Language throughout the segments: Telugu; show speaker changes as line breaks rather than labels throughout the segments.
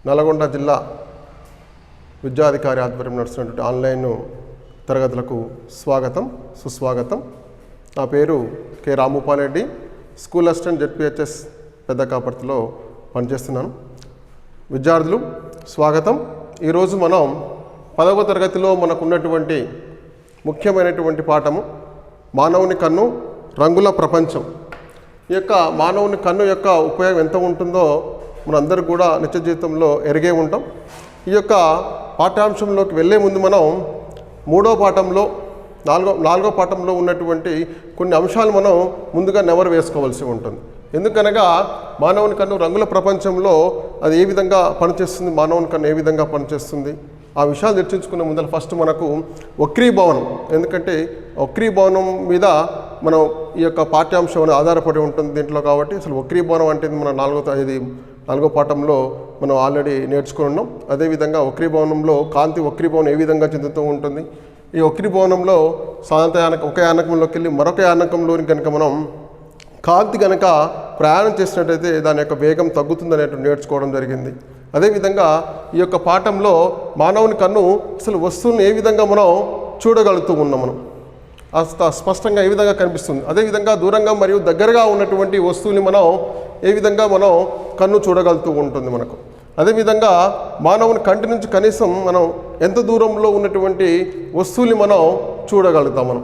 నల్గొండ జిల్లా విద్యాధికారి ఆధ్వర్యం నడుస్తున్నటువంటి ఆన్లైన్ తరగతులకు స్వాగతం సుస్వాగతం. నా పేరు కె రాముపాలరెడ్డి, స్కూల్ అసిస్టెంట్ జెడ్పీహెచ్ఎస్ పెద్దకాపర్తిలో పనిచేస్తున్నాను. విద్యార్థులు స్వాగతం. ఈరోజు మనం 10వ తరగతిలో మనకున్నటువంటి ముఖ్యమైనటువంటి పాఠము మానవుని కన్ను రంగుల ప్రపంచం. ఈ యొక్క మానవుని కన్ను యొక్క ఉపయోగం ఎంత ఉంటుందో మనందరూ కూడా నిత్య జీవితంలో ఎరిగే ఉంటాం. ఈ యొక్క పాఠ్యాంశంలోకి వెళ్ళే ముందు మనం నాలుగో పాఠంలో ఉన్నటువంటి కొన్ని అంశాలు మనం ముందుగా నెవరు వేసుకోవాల్సి ఉంటుంది. ఎందుకనగా మానవుని కన్ను రంగుల ప్రపంచంలో అది ఏ విధంగా పనిచేస్తుంది, మానవుని కన్ను ఏ విధంగా పనిచేస్తుంది, ఆ విషయాలు చర్చించుకునే ముందర ఫస్ట్ మనకు వక్రీభవనం, ఎందుకంటే వక్రీభవనం మీద మనం ఈ యొక్క పాఠ్యాంశం అనేది ఆధారపడి ఉంటుంది దీంట్లో. కాబట్టి అసలు వక్రీభవనం అంటే మన నాలుగో పాఠంలో మనం ఆల్రెడీ నేర్చుకుని ఉన్నాం. అదేవిధంగా వక్రీభవనంలో కాంతి వక్రీభవనం ఏ విధంగా చెందుతూ ఉంటుంది, ఈ వక్రీభవనంలో ఒక యానకంలోకి వెళ్ళి మరొక యానకంలోని కనుక మనం కాంతి కనుక ప్రయాణం చేసినట్టయితే దాని యొక్క వేగం తగ్గుతుందనేటువంటి నేర్చుకోవడం జరిగింది. అదేవిధంగా ఈ యొక్క పాఠంలో మానవుని కన్ను అసలు వస్తువులను ఏ విధంగా మనం చూడగలుగుతూ ఉన్నాం, మనం స్పష్టంగా ఏ విధంగా కనిపిస్తుంది, అదేవిధంగా దూరంగా మరియు దగ్గరగా ఉన్నటువంటి వస్తువుని మనం ఏ విధంగా మనం కన్ను చూడగలుగుతూ ఉంటుంది మనకు. అదేవిధంగా మానవుని కంటి నుంచి కనీసం మనం ఎంత దూరంలో ఉన్నటువంటి వస్తువుని మనం చూడగలుగుతాం మనం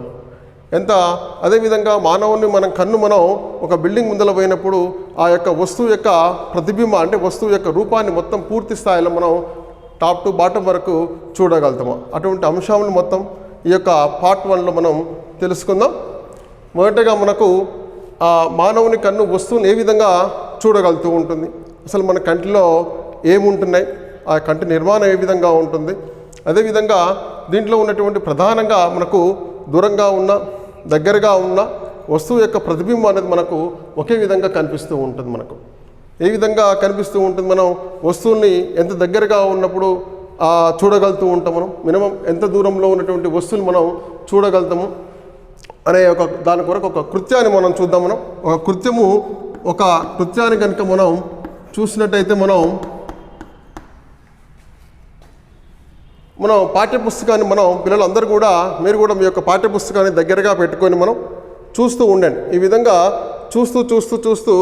అదేవిధంగా మానవుని కన్ను మనం ఒక బిల్డింగ్ ముందర పోయినప్పుడు ఆ యొక్క వస్తువు యొక్క ప్రతిబింబ అంటే వస్తువు యొక్క రూపాన్ని మొత్తం పూర్తి స్థాయిలో మనం టాప్ టు బాటం వరకు చూడగలుగుతాము. అటువంటి అంశాలను మొత్తం ఈ యొక్క పార్ట్ 1లో మనం తెలుసుకుందాం. మొదటగా మనకు ఆ మానవుని కన్ను వస్తువుని ఏ విధంగా చూడగలుగుతూ ఉంటుంది, అసలు మన కంటిలో ఏముంటున్నాయి, ఆ కంటి నిర్మాణం ఏ విధంగా ఉంటుంది, అదేవిధంగా దీంట్లో ఉన్నటువంటి ప్రధానంగా మనకు దూరంగా ఉన్న దగ్గరగా ఉన్న వస్తువు యొక్క ప్రతిబింబం అనేది మనకు ఒకే విధంగా కనిపిస్తూ ఉంటుంది. మనకు ఏ విధంగా కనిపిస్తూ ఉంటుంది, మనం వస్తువుల్ని ఎంత దగ్గరగా ఉన్నప్పుడు చూడగలుగుతూ ఉంటాం, మనం మినిమం ఎంత దూరంలో ఉన్నటువంటి వస్తువులు మనం చూడగలుగుతాము అనే దాని కొరకు ఒక కృత్యాన్ని మనం చూద్దాం. ఒక కృత్యాన్ని కనుక మనం చూసినట్టయితే మనం పాఠ్యపుస్తకాన్ని పిల్లలందరూ కూడా మీరు కూడా మీ యొక్క పాఠ్యపుస్తకాన్ని దగ్గరగా పెట్టుకొని మనం చూస్తూ ఉండండి. ఈ విధంగా చూస్తూ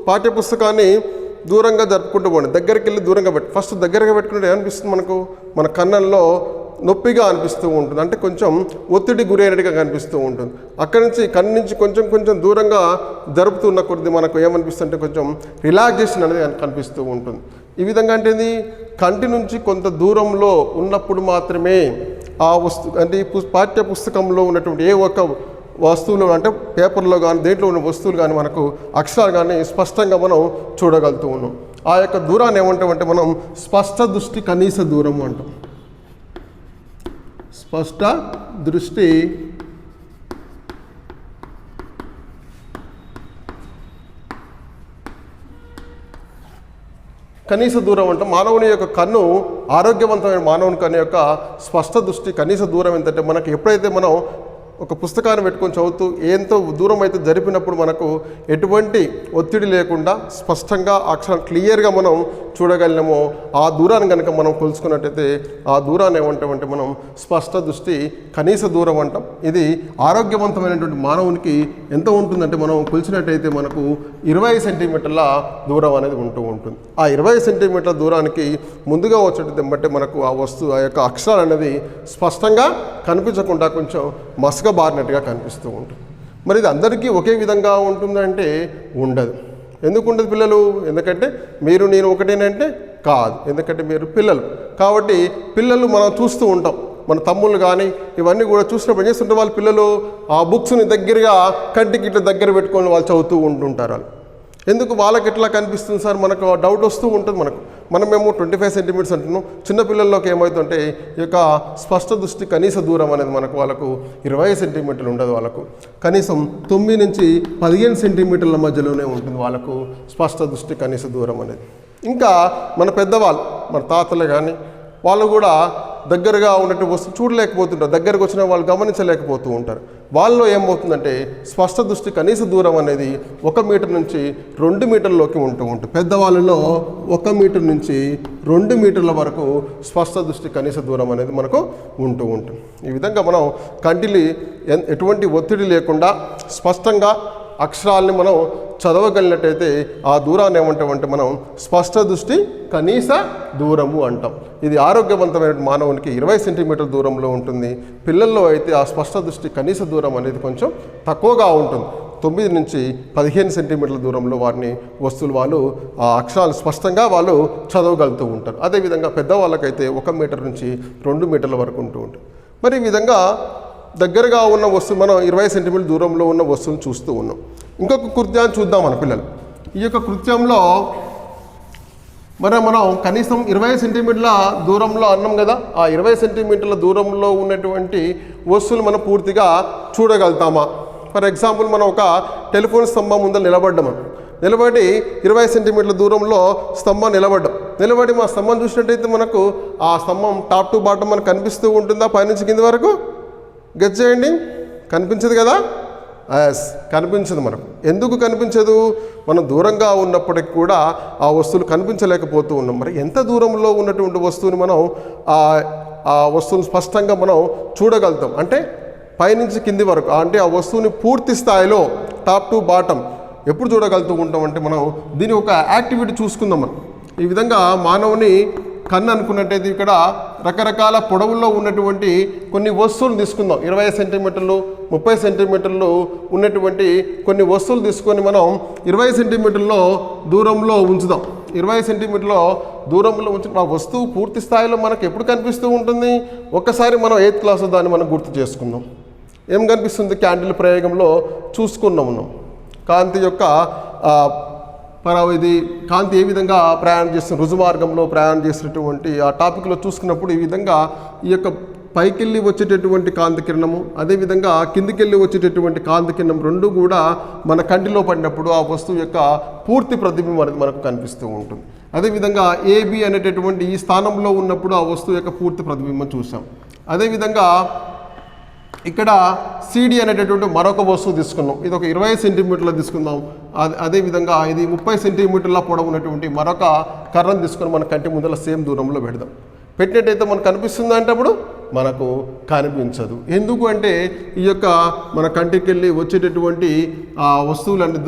పాఠ్యపుస్తకాన్ని దూరంగా జరుపుకుంటూ పోండి. దగ్గరికి వెళ్ళి దూరంగా ఫస్ట్ దగ్గరగా పెట్టుకుంటే ఏమనిపిస్తుంది, మన కన్నుల్లో నొప్పిగా అనిపిస్తూ ఉంటుంది, అంటే కొంచెం ఒత్తిడి గురైనట్టుగా కనిపిస్తూ ఉంటుంది. అక్కడి నుంచి కన్ను నుంచి కొంచెం దూరంగా జరుపుతున్న కొద్ది మనకు ఏమనిపిస్తుంటే కొంచెం రిలాక్సేషన్ అనేది కనిపిస్తూ ఉంటుంది. ఈ విధంగా అంటే కంటి నుంచి కొంత దూరంలో ఉన్నప్పుడు మాత్రమే ఆ అంటే పాఠ్య పుస్తకంలో ఉన్నటువంటి ఏ ఒక్క వస్తువులు అంటే పేపర్లో కానీ దేంట్లో ఉన్న వస్తువులు కానీ మనకు అక్షరాలు కానీ స్పష్టంగా మనం చూడగలుగుతూ ఉన్నాం. ఆ యొక్క దూరాన్ని ఏమంటామంటే మనం స్పష్ట దృష్టి కనీస దూరం అంటాం. స్పష్ట దృష్టి కనీస దూరం అంటే మానవుని యొక్క కన్ను ఆరోగ్యవంతమైన మానవుని కన్ను యొక్క స్పష్ట దృష్టి కనీస దూరం ఏంటంటే మనకు ఎప్పుడైతే మనం ఒక పుస్తకాన్ని పెట్టుకొని చదువుతూ ఎంతో దూరం అయితే జరిపినప్పుడు మనకు ఎటువంటి ఒత్తిడి లేకుండా స్పష్టంగా అక్షరం క్లియర్గా మనం చూడగలిగినామో ఆ దూరాన్ని కనుక మనం కొలుసుకున్నట్టయితే ఆ దూరాన్ని ఏమంటామంటే మనం స్పష్ట దృష్టి కనీస దూరం అంటాం. ఇది ఆరోగ్యవంతమైనటువంటి మానవునికి ఎంత ఉంటుందంటే మనం కొలిచినట్టయితే మనకు 20 సెంటీమీటర్ల దూరం అనేది ఉంటూ ఉంటుంది. ఆ 20 సెంటీమీటర్ల దూరానికి ముందుగా వచ్చేటది బట్టి మనకు ఆ యొక్క అక్షరాలు అనేది స్పష్టంగా కనిపించకుండా కొంచెం బారినట్టుగా కనిపిస్తూ ఉంటుంది. మరి ఇది అందరికీ ఒకే విధంగా ఉంటుందంటే ఉండదు. ఎందుకు ఉండదు పిల్లలు? ఎందుకంటే మీరు నేను ఒకటేనంటే కాదు, ఎందుకంటే మీరు పిల్లలు కాబట్టి పిల్లలు మనం చూస్తూ ఉంటాం. మన తమ్ముళ్ళు కానీ ఇవన్నీ కూడా చూసినప్పుడు ఏం చేస్తుంటారు, వాళ్ళ పిల్లలు ఆ బుక్స్ని దగ్గరగా కంటికి ఇట్లా దగ్గర పెట్టుకొని వాళ్ళు చదువుతూ ఉంటుంటారు. వాళ్ళు ఎందుకు వాళ్ళకి ఎట్లా కనిపిస్తుంది సార్, మనకు డౌట్ వస్తూ ఉంటుంది. మనమేమో 25 సెంటీమీటర్స్ అంటున్నాం, చిన్నపిల్లల్లోకి ఏమవుతుంటే ఈ యొక్క స్పష్ట దృష్టి కనీస దూరం అనేది వాళ్ళకు 20 సెంటీమీటర్లు ఉండదు, వాళ్ళకు కనీసం 9 నుంచి 15 సెంటీమీటర్ల మధ్యలోనే ఉంటుంది వాళ్ళకు స్పష్ట దృష్టి కనీస దూరం అనేది. ఇంకా మన పెద్దవాళ్ళు మన తాతలు కానీ వాళ్ళు కూడా దగ్గరగా ఉన్నటువంటి వస్తువు చూడలేకపోతుంటారు, దగ్గరకు వచ్చిన వాళ్ళు గమనించలేకపోతూ ఉంటారు. వాళ్ళలో ఏమవుతుందంటే స్పష్ట దృష్టి కనీస దూరం అనేది 1 మీటర్ నుంచి 2 మీటర్లలోకి ఉంటూ ఉంటుంది. పెద్దవాళ్ళలో 1 మీటర్ నుంచి 2 మీటర్ల వరకు స్పష్ట దృష్టి కనీస దూరం అనేది మనకు ఉంటూ ఉంటుంది. ఈ విధంగా మనం కంటిని ఎటువంటి ఒత్తిడి లేకుండా స్పష్టంగా అక్షరాలని మనం చదవగలిగినట్టయితే ఆ దూరాన్ని ఏమంటామంటే మనం స్పష్ట దృష్టి కనీస దూరము అంటాం. ఇది ఆరోగ్యవంతమైన మానవునికి 20 సెంటీమీటర్ల దూరంలో ఉంటుంది. పిల్లల్లో అయితే ఆ స్పష్ట దృష్టి కనీస దూరం అనేది కొంచెం తక్కువగా ఉంటుంది. 9 నుంచి 15 సెంటీమీటర్ల దూరంలో వారిని వస్తువులు వాళ్ళు ఆ అక్షరాలు స్పష్టంగా వాళ్ళు చదవగలుగుతూ ఉంటారు. అదేవిధంగా పెద్దవాళ్ళకైతే 1 మీటర్ నుంచి 2 మీటర్ల వరకు ఉంటూ ఉంటుంది. మరి ఈ విధంగా దగ్గరగా ఉన్న వస్తువు మనం 20 సెంటీమీటర్ల దూరంలో ఉన్న వస్తువును చూస్తూ ఉన్నాం. ఇంకొక కృత్యాన్ని చూద్దాం మన పిల్లలు. ఈ యొక్క కృత్యంలో మనం కనీసం 20 సెంటీమీటర్ల దూరంలో అన్నాం కదా, ఆ 20 సెంటీమీటర్ల దూరంలో ఉన్నటువంటి వస్తువులు మనం పూర్తిగా చూడగలుగుతామా? ఫర్ ఎగ్జాంపుల్ మనం ఒక టెలిఫోన్ స్తంభం ముందర నిలబడి 20 సెంటీమీటర్ల దూరంలో స్తంభం నిలబడి మా స్తంభం చూసినట్టయితే మనకు ఆ స్తంభం టాప్ టు బాటమ్ మనకు కనిపిస్తూ ఉంటుందా? పైనుంచి కింది వరకు గెస్ చేయండి. కనిపించదు కదా? కనిపించదు మనకు. ఎందుకు కనిపించదు? మనం దూరంగా ఉన్నప్పటికి కూడా ఆ వస్తువులు కనిపించలేకపోతూ ఉన్నాం. మరి ఎంత దూరంలో ఉన్నటువంటి వస్తువుని మనం ఆ వస్తువుని స్పష్టంగా మనం చూడగలుగుతాం అంటే పైనుంచి కింది వరకు, అంటే ఆ వస్తువుని పూర్తి స్థాయిలో టాప్ టు బాటమ్ ఎప్పుడు చూడగలుగుతూ ఉంటాం అంటే మనం దీని ఒక యాక్టివిటీ చూసుకుందాం. మనం ఈ విధంగా మానవుని కన్ను అనుకున్నట్టయితే ఇక్కడ రకరకాల పొడవుల్లో ఉన్నటువంటి కొన్ని వస్తువులు తీసుకుందాం. 20 సెంటీమీటర్లు 30 సెంటీమీటర్లు ఉన్నటువంటి కొన్ని వస్తువులు తీసుకొని మనం 20 సెంటీమీటర్లో దూరంలో ఉంచుదాం. 20 సెంటీమీటర్ల దూరంలో ఉంచిన ఆ వస్తువు పూర్తి స్థాయిలో మనకు ఎప్పుడు కనిపిస్తూ ఉంటుంది? ఒక్కసారి మనం 8th క్లాస్లో దాన్ని మనం గుర్తు చేసుకుందాం. ఏం కనిపిస్తుంది? క్యాండిల్ ప్రయోగంలో చూసుకున్నాం. కాంతి యొక్క ఇది కాంతి ఏ విధంగా ప్రయాణం చేస్తున్న రుజుమార్గంలో ప్రయాణం చేసినటువంటి ఆ టాపిక్లో చూసుకున్నప్పుడు ఈ విధంగా ఈ యొక్క పైకెళ్ళి వచ్చేటటువంటి కాంతి కిరణము అదేవిధంగా కిందికెళ్ళి వచ్చేటటువంటి కాంతి కిరణం రెండు కూడా మన కంటిలో పడినప్పుడు ఆ వస్తువు యొక్క పూర్తి ప్రతిబింబం అనేది మనకు కనిపిస్తూ ఉంటుంది. అదేవిధంగా ఏబి అనేటటువంటి ఈ స్థానంలో ఉన్నప్పుడు ఆ వస్తువు యొక్క పూర్తి ప్రతిబింబం చూసాం. అదేవిధంగా ఇక్కడ సిడి అనేటటువంటి మరొక వస్తువు తీసుకున్నాం. ఇది ఒక 20 సెంటీమీటర్లు తీసుకుందాం. అదేవిధంగా ఇది 30 సెంటీమీటర్ల పొడవు ఉన్నటువంటి మరొక కర్రను తీసుకొని మన కంటి ముందర సేమ్ దూరంలో పెడదాం. పెట్టినట్టయితే మనకు కనిపిస్తుంది అంటే అప్పుడు మనకు కనిపించదు. ఎందుకు అంటే ఈ యొక్క మన కంటికి వెళ్ళి వచ్చేటటువంటి ఆ వస్తువులన్నీ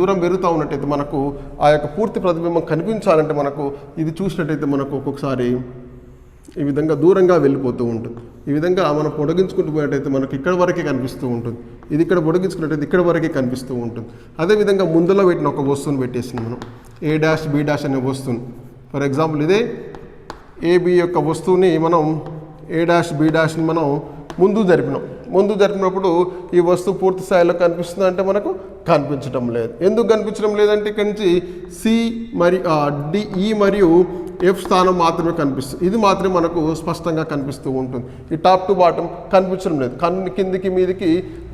దూరం పెరుగుతూ ఉన్నట్టయితే మనకు ఆ యొక్క పూర్తి ప్రతిబింబం కనిపించాలంటే మనకు ఇది చూసినట్టయితే మనకు ఒక్కొక్కసారి ఈ విధంగా దూరంగా వెళ్ళిపోతూ ఉంటుంది. ఈ విధంగా మనం పొడిగించుకుంటూ పోయేటైతే మనకి ఇక్కడ వరకే కనిపిస్తూ ఉంటుంది. ఇది ఇక్కడ పొడిగించుకున్నట్టయితే ఇక్కడ వరకే కనిపిస్తూ ఉంటుంది. అదేవిధంగా ముందులో పెట్టిన ఒక వస్తువుని పెట్టేసింది మనం A' B' అనే వస్తువుని. ఫర్ ఎగ్జాంపుల్ ఇదే ఏబి యొక్క వస్తువుని మనం A' B' మనం ముందు జరిపినప్పుడు ఈ వస్తువు పూర్తి స్థాయిలో కనిపిస్తుంది అంటే మనకు కనిపించడం లేదు. ఎందుకు కనిపించడం లేదంటే ఇక్కడి నుంచి సి మరియు డిఈ మరియు ఎఫ్ స్థానం మాత్రమే కనిపిస్తుంది. ఇది మాత్రమే మనకు స్పష్టంగా కనిపిస్తూ ఉంటుంది. ఈ టాప్ టు బాటం కనిపించడం లేదు. కన్ను కిందికి మీదికి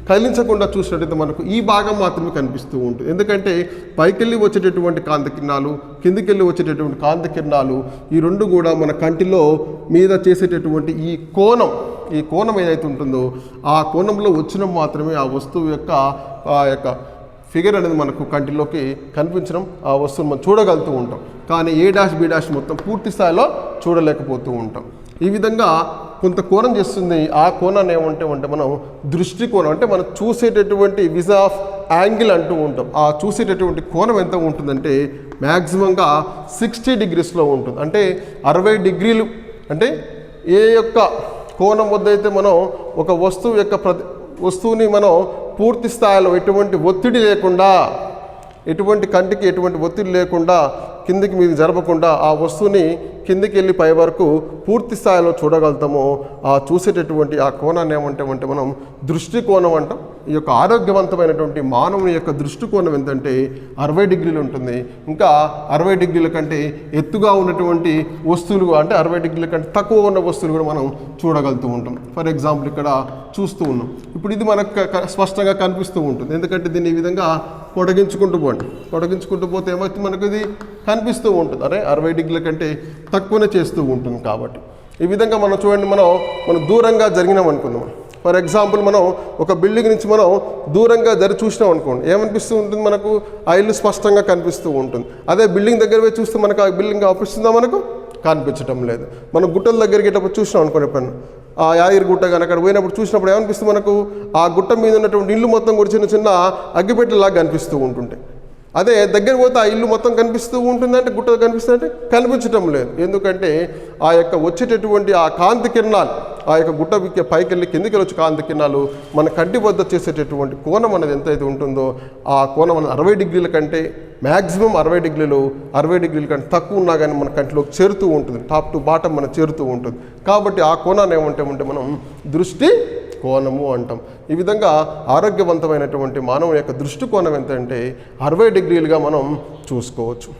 కదిలించకుండా చూసినట్టయితే మనకు ఈ భాగం మాత్రమే కనిపిస్తూ ఉంటుంది. ఎందుకంటే పైకెళ్ళి వచ్చేటటువంటి కాంతి కిరణాలు కిందికెళ్ళి వచ్చేటటువంటి కాంతి కిరణాలు ఈ రెండు కూడా మన కంటిలో మీద చేసేటటువంటి ఈ కోణం ఏదైతే ఉంటుందో ఆ కోణంలో వచ్చిన మాత్రమే ఆ వస్తువు యొక్క ఫిగర్ అనేది మనకు కంటిలోకి కనిపించడం ఆ వస్తువును మనం చూడగలుగుతూ ఉంటాం. కానీ A' B' మొత్తం పూర్తి స్థాయిలో చూడలేకపోతూ ఉంటాం. ఈ విధంగా కొంత కోణం చేస్తుంది. ఆ కోణాన్ని ఏమంటే మనం దృష్టి కోణం అంటే మనం చూసేటటువంటి విజ్ ఆఫ్ యాంగిల్ అంటూ ఉంటాం. ఆ చూసేటటువంటి కోణం ఎంత ఉంటుందంటే మ్యాక్సిమంగా 60 degreesలో ఉంటుంది. అంటే 60 degrees అంటే ఏ యొక్క కోణం వద్ద అయితే మనం ఒక వస్తువుని మనం పూర్తి స్థాయిలో ఎటువంటి ఒత్తిడి లేకుండా కంటికి ఎటువంటి ఒత్తిడి లేకుండా కిందికి మీద జరపకుండా ఆ వస్తువుని కిందికి వెళ్ళి పై వరకు పూర్తి స్థాయిలో చూడగలుగుతామో ఆ చూసేటటువంటి ఆ కోణాన్ని ఏమంటామంటే మనం దృష్టి కోణం అంటాం. ఈ యొక్క ఆరోగ్యవంతమైనటువంటి మానవుని యొక్క దృష్టి కోణం ఎంతంటే 60 degrees ఉంటుంది. ఇంకా 60 degrees కంటే ఎత్తుగా ఉన్నటువంటి వస్తువులు అంటే 60 degrees కంటే తక్కువ ఉన్న వస్తువులు కూడా మనం చూడగలుగుతూ ఉంటాం. ఫర్ ఎగ్జాంపుల్ ఇక్కడ చూస్తూ ఉన్నాం. ఇప్పుడు ఇది మనకు స్పష్టంగా కనిపిస్తూ ఉంటుంది. ఎందుకంటే దీన్ని ఈ విధంగా పొడిగించుకుంటూ పోతే ఏమవుతుంది మనకు ఇది కనిపిస్తూ ఉంటుంది. 60 degrees కంటే తక్కువనే చేస్తూ ఉంటుంది కాబట్టి. ఈ విధంగా మనం చూడండి, మనం దూరంగా జరిగినాం అనుకుందాం. ఫర్ ఎగ్జాంపుల్ మనం ఒక బిల్డింగ్ నుంచి మనం దూరంగా చూసినాం అనుకోండి, ఏమనిపిస్తూ ఉంటుంది, మనకు ఆ ఇల్లు స్పష్టంగా కనిపిస్తూ ఉంటుంది. అదే బిల్డింగ్ దగ్గర పోయి చూస్తే మనకు ఆ బిల్డింగ్ అనిపిస్తుందా, మనకు కనిపించడం లేదు. మనం గుట్టల దగ్గరికి వెళ్ళినప్పుడు చూసినాం అనుకోండి, ఎప్పుడన్నా ఆ యాదగిరి గుట్ట కానీ అక్కడ పోయినప్పుడు చూసినప్పుడు ఏమనిపిస్తుంది, మనకు ఆ గుట్ట మీద ఉన్నటువంటి ఇల్లు మొత్తం కూడా చిన్న చిన్న అగ్గిపెట్టెలాగా కనిపిస్తూ ఉంటుంటాయి. అదే దగ్గర పోతే ఆ ఇల్లు మొత్తం కనిపిస్తూ ఉంటుందంటే, గుట్ట కనిపిస్తుందంటే కనిపించటం లేదు. ఎందుకంటే ఆ యొక్క వచ్చేటటువంటి ఆ కాంతి కిరణాలు, ఆ యొక్క గుట్ట పైకి వెళ్ళి కిందికి వచ్చే కాంతి కిరణాలు మన కంటి వద్ద చేసేటటువంటి కోణం అనేది ఎంతైతే ఉంటుందో ఆ కోణం అనేది 60 డిగ్రీల కంటే మ్యాక్సిమం 60 డిగ్రీల కంటే తక్కువ ఉన్నా కానీ మన కంటిలోకి చేరుతూ ఉంటుంది, టాప్ టు బాటం మన చేరుతూ ఉంటుంది. కాబట్టి ఆ కోణాన్ని ఏమంటామంటే మనం దృష్టి కోణము అంటాం. ఈ విధంగా ఆరోగ్యవంతమైనటువంటి మానవుని యొక్క దృష్టి కోణం ఎంత అంటే 60 డిగ్రీలుగా మనం చూసుకోవచ్చు.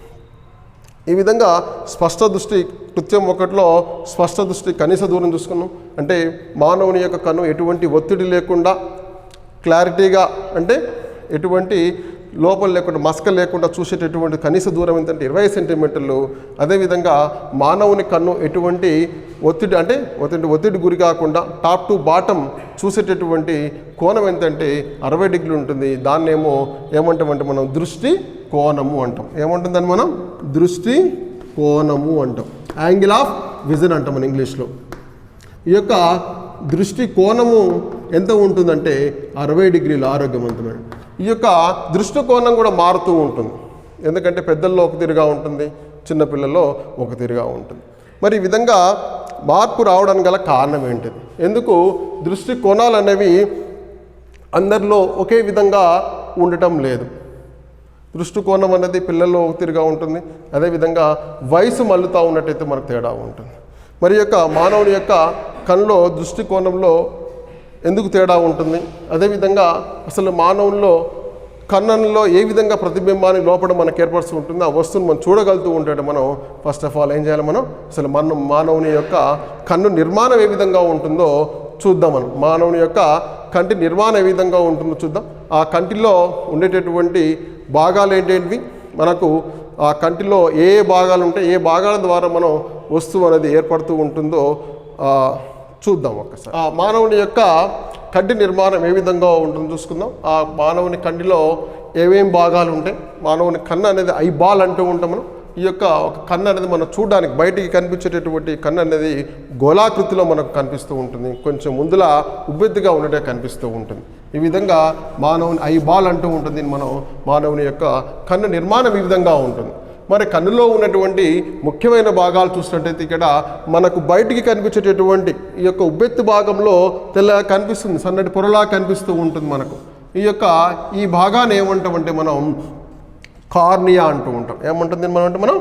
ఈ విధంగా స్పష్ట దృష్టి కృత్యం 1లో స్పష్ట దృష్టి కనీస దూరం చూసుకున్నాం. అంటే మానవుని యొక్క కన్ను ఎటువంటి ఒత్తిడి లేకుండా క్లారిటీగా, అంటే ఎటువంటి లోపల లేకుండా మస్క లేకుండా చూసేటటువంటి కనీస దూరం ఎంతంటే 20 సెంటీమీటర్లు. అదేవిధంగా మానవుని కన్ను ఎటువంటి ఒత్తిడి గురి కాకుండా టాప్ టు బాటం చూసేటటువంటి కోణం ఎంతంటే 60 డిగ్రీలు ఉంటుంది. దాన్ని ఏమంటామంటే మనం దృష్టి కోణము అంటాం. ఏమంటుందని మనం దృష్టి కోణము అంటాం. యాంగిల్ ఆఫ్ విజన్ అంటాం మన ఇంగ్లీష్లో. ఈ యొక్క దృష్టి కోణము ఎంత ఉంటుందంటే 60 డిగ్రీలు ఆరోగ్యవంతమైన. ఈ యొక్క దృష్టి కోణం కూడా మారుతూ ఉంటుంది. ఎందుకంటే పెద్దల్లో ఒక తీరుగా ఉంటుంది, చిన్నపిల్లల్లో ఒక తీరుగా ఉంటుంది. మరి ఈ విధంగా మార్పు రావడానికి గల కారణం ఏంటిది? ఎందుకు దృష్టి కోణాలు అనేవి అందరిలో ఒకే విధంగా ఉండటం లేదు? దృష్టి కోణం అనేది పిల్లల్లో ఒక తీరుగా ఉంటుంది, అదేవిధంగా వయసు మళ్ళుతూ ఉన్నట్టయితే మనకు తేడా ఉంటుంది. మరి యొక్క మానవుని యొక్క కన్నులో దృష్టి కోణంలో ఎందుకు తేడా ఉంటుంది? అదేవిధంగా అసలు మానవుల్లో కన్నులో ఏ విధంగా ప్రతిబింబాన్ని లోపల మనకు ఏర్పరుస్తూ ఉంటుంది, ఆ వస్తువును మనం చూడగలుగుతూ ఉంటాడు. మనం ఫస్ట్ ఆఫ్ ఆల్ ఏం చేయాలి, మనం అసలు మానవుని యొక్క కన్ను నిర్మాణం ఏ విధంగా ఉంటుందో చూద్దాం. మనం మానవుని యొక్క కంటి నిర్మాణం ఏ విధంగా ఉంటుందో చూద్దాం. ఆ కంటిలో ఉండేటటువంటి భాగాలు ఏంటేంటివి, మనకు ఆ కంటిలో ఏ భాగాలు ఉంటాయి, ఏ భాగాల ద్వారా మనం వస్తువు అనేది ఏర్పడుతూ ఉంటుందో చూద్దాం ఒక్కసారి. ఆ మానవుని యొక్క కంటి నిర్మాణం ఏ విధంగా ఉంటుందో చూసుకుందాం. ఆ మానవుని కంటిలో ఏమేం భాగాలు ఉంటాయి. మానవుని కన్ను అనేది ఐబాల్ అంటూ ఉంటాం మనం. ఈ యొక్క ఒక కన్ను అనేది మనం చూడడానికి బయటికి కనిపించేటటువంటి కన్ను అనేది గోళాకృతిలో మనకు కనిపిస్తూ ఉంటుంది, కొంచెం ముందులా ఉబ్బెత్తుగా ఉండటే కనిపిస్తూ ఉంటుంది. ఈ విధంగా మానవుని ఐబాల్ అంటూ ఉంటుంది. మనం మానవుని యొక్క కన్ను నిర్మాణం ఈ విధంగా ఉంటుంది. మరి కన్నులో ఉన్నటువంటి ముఖ్యమైన భాగాలు చూసినట్టయితే ఇక్కడ మనకు బయటికి కనిపించేటటువంటి ఈ యొక్క ఉబ్బెత్తు భాగంలో తెల్లగా కనిపిస్తుంది, సన్నటి పొరలా కనిపిస్తూ ఉంటుంది మనకు. ఈ భాగాన్ని ఏమంటామంటే మనం కార్నియా అంటూ ఉంటాం. ఏమంటుంది మనం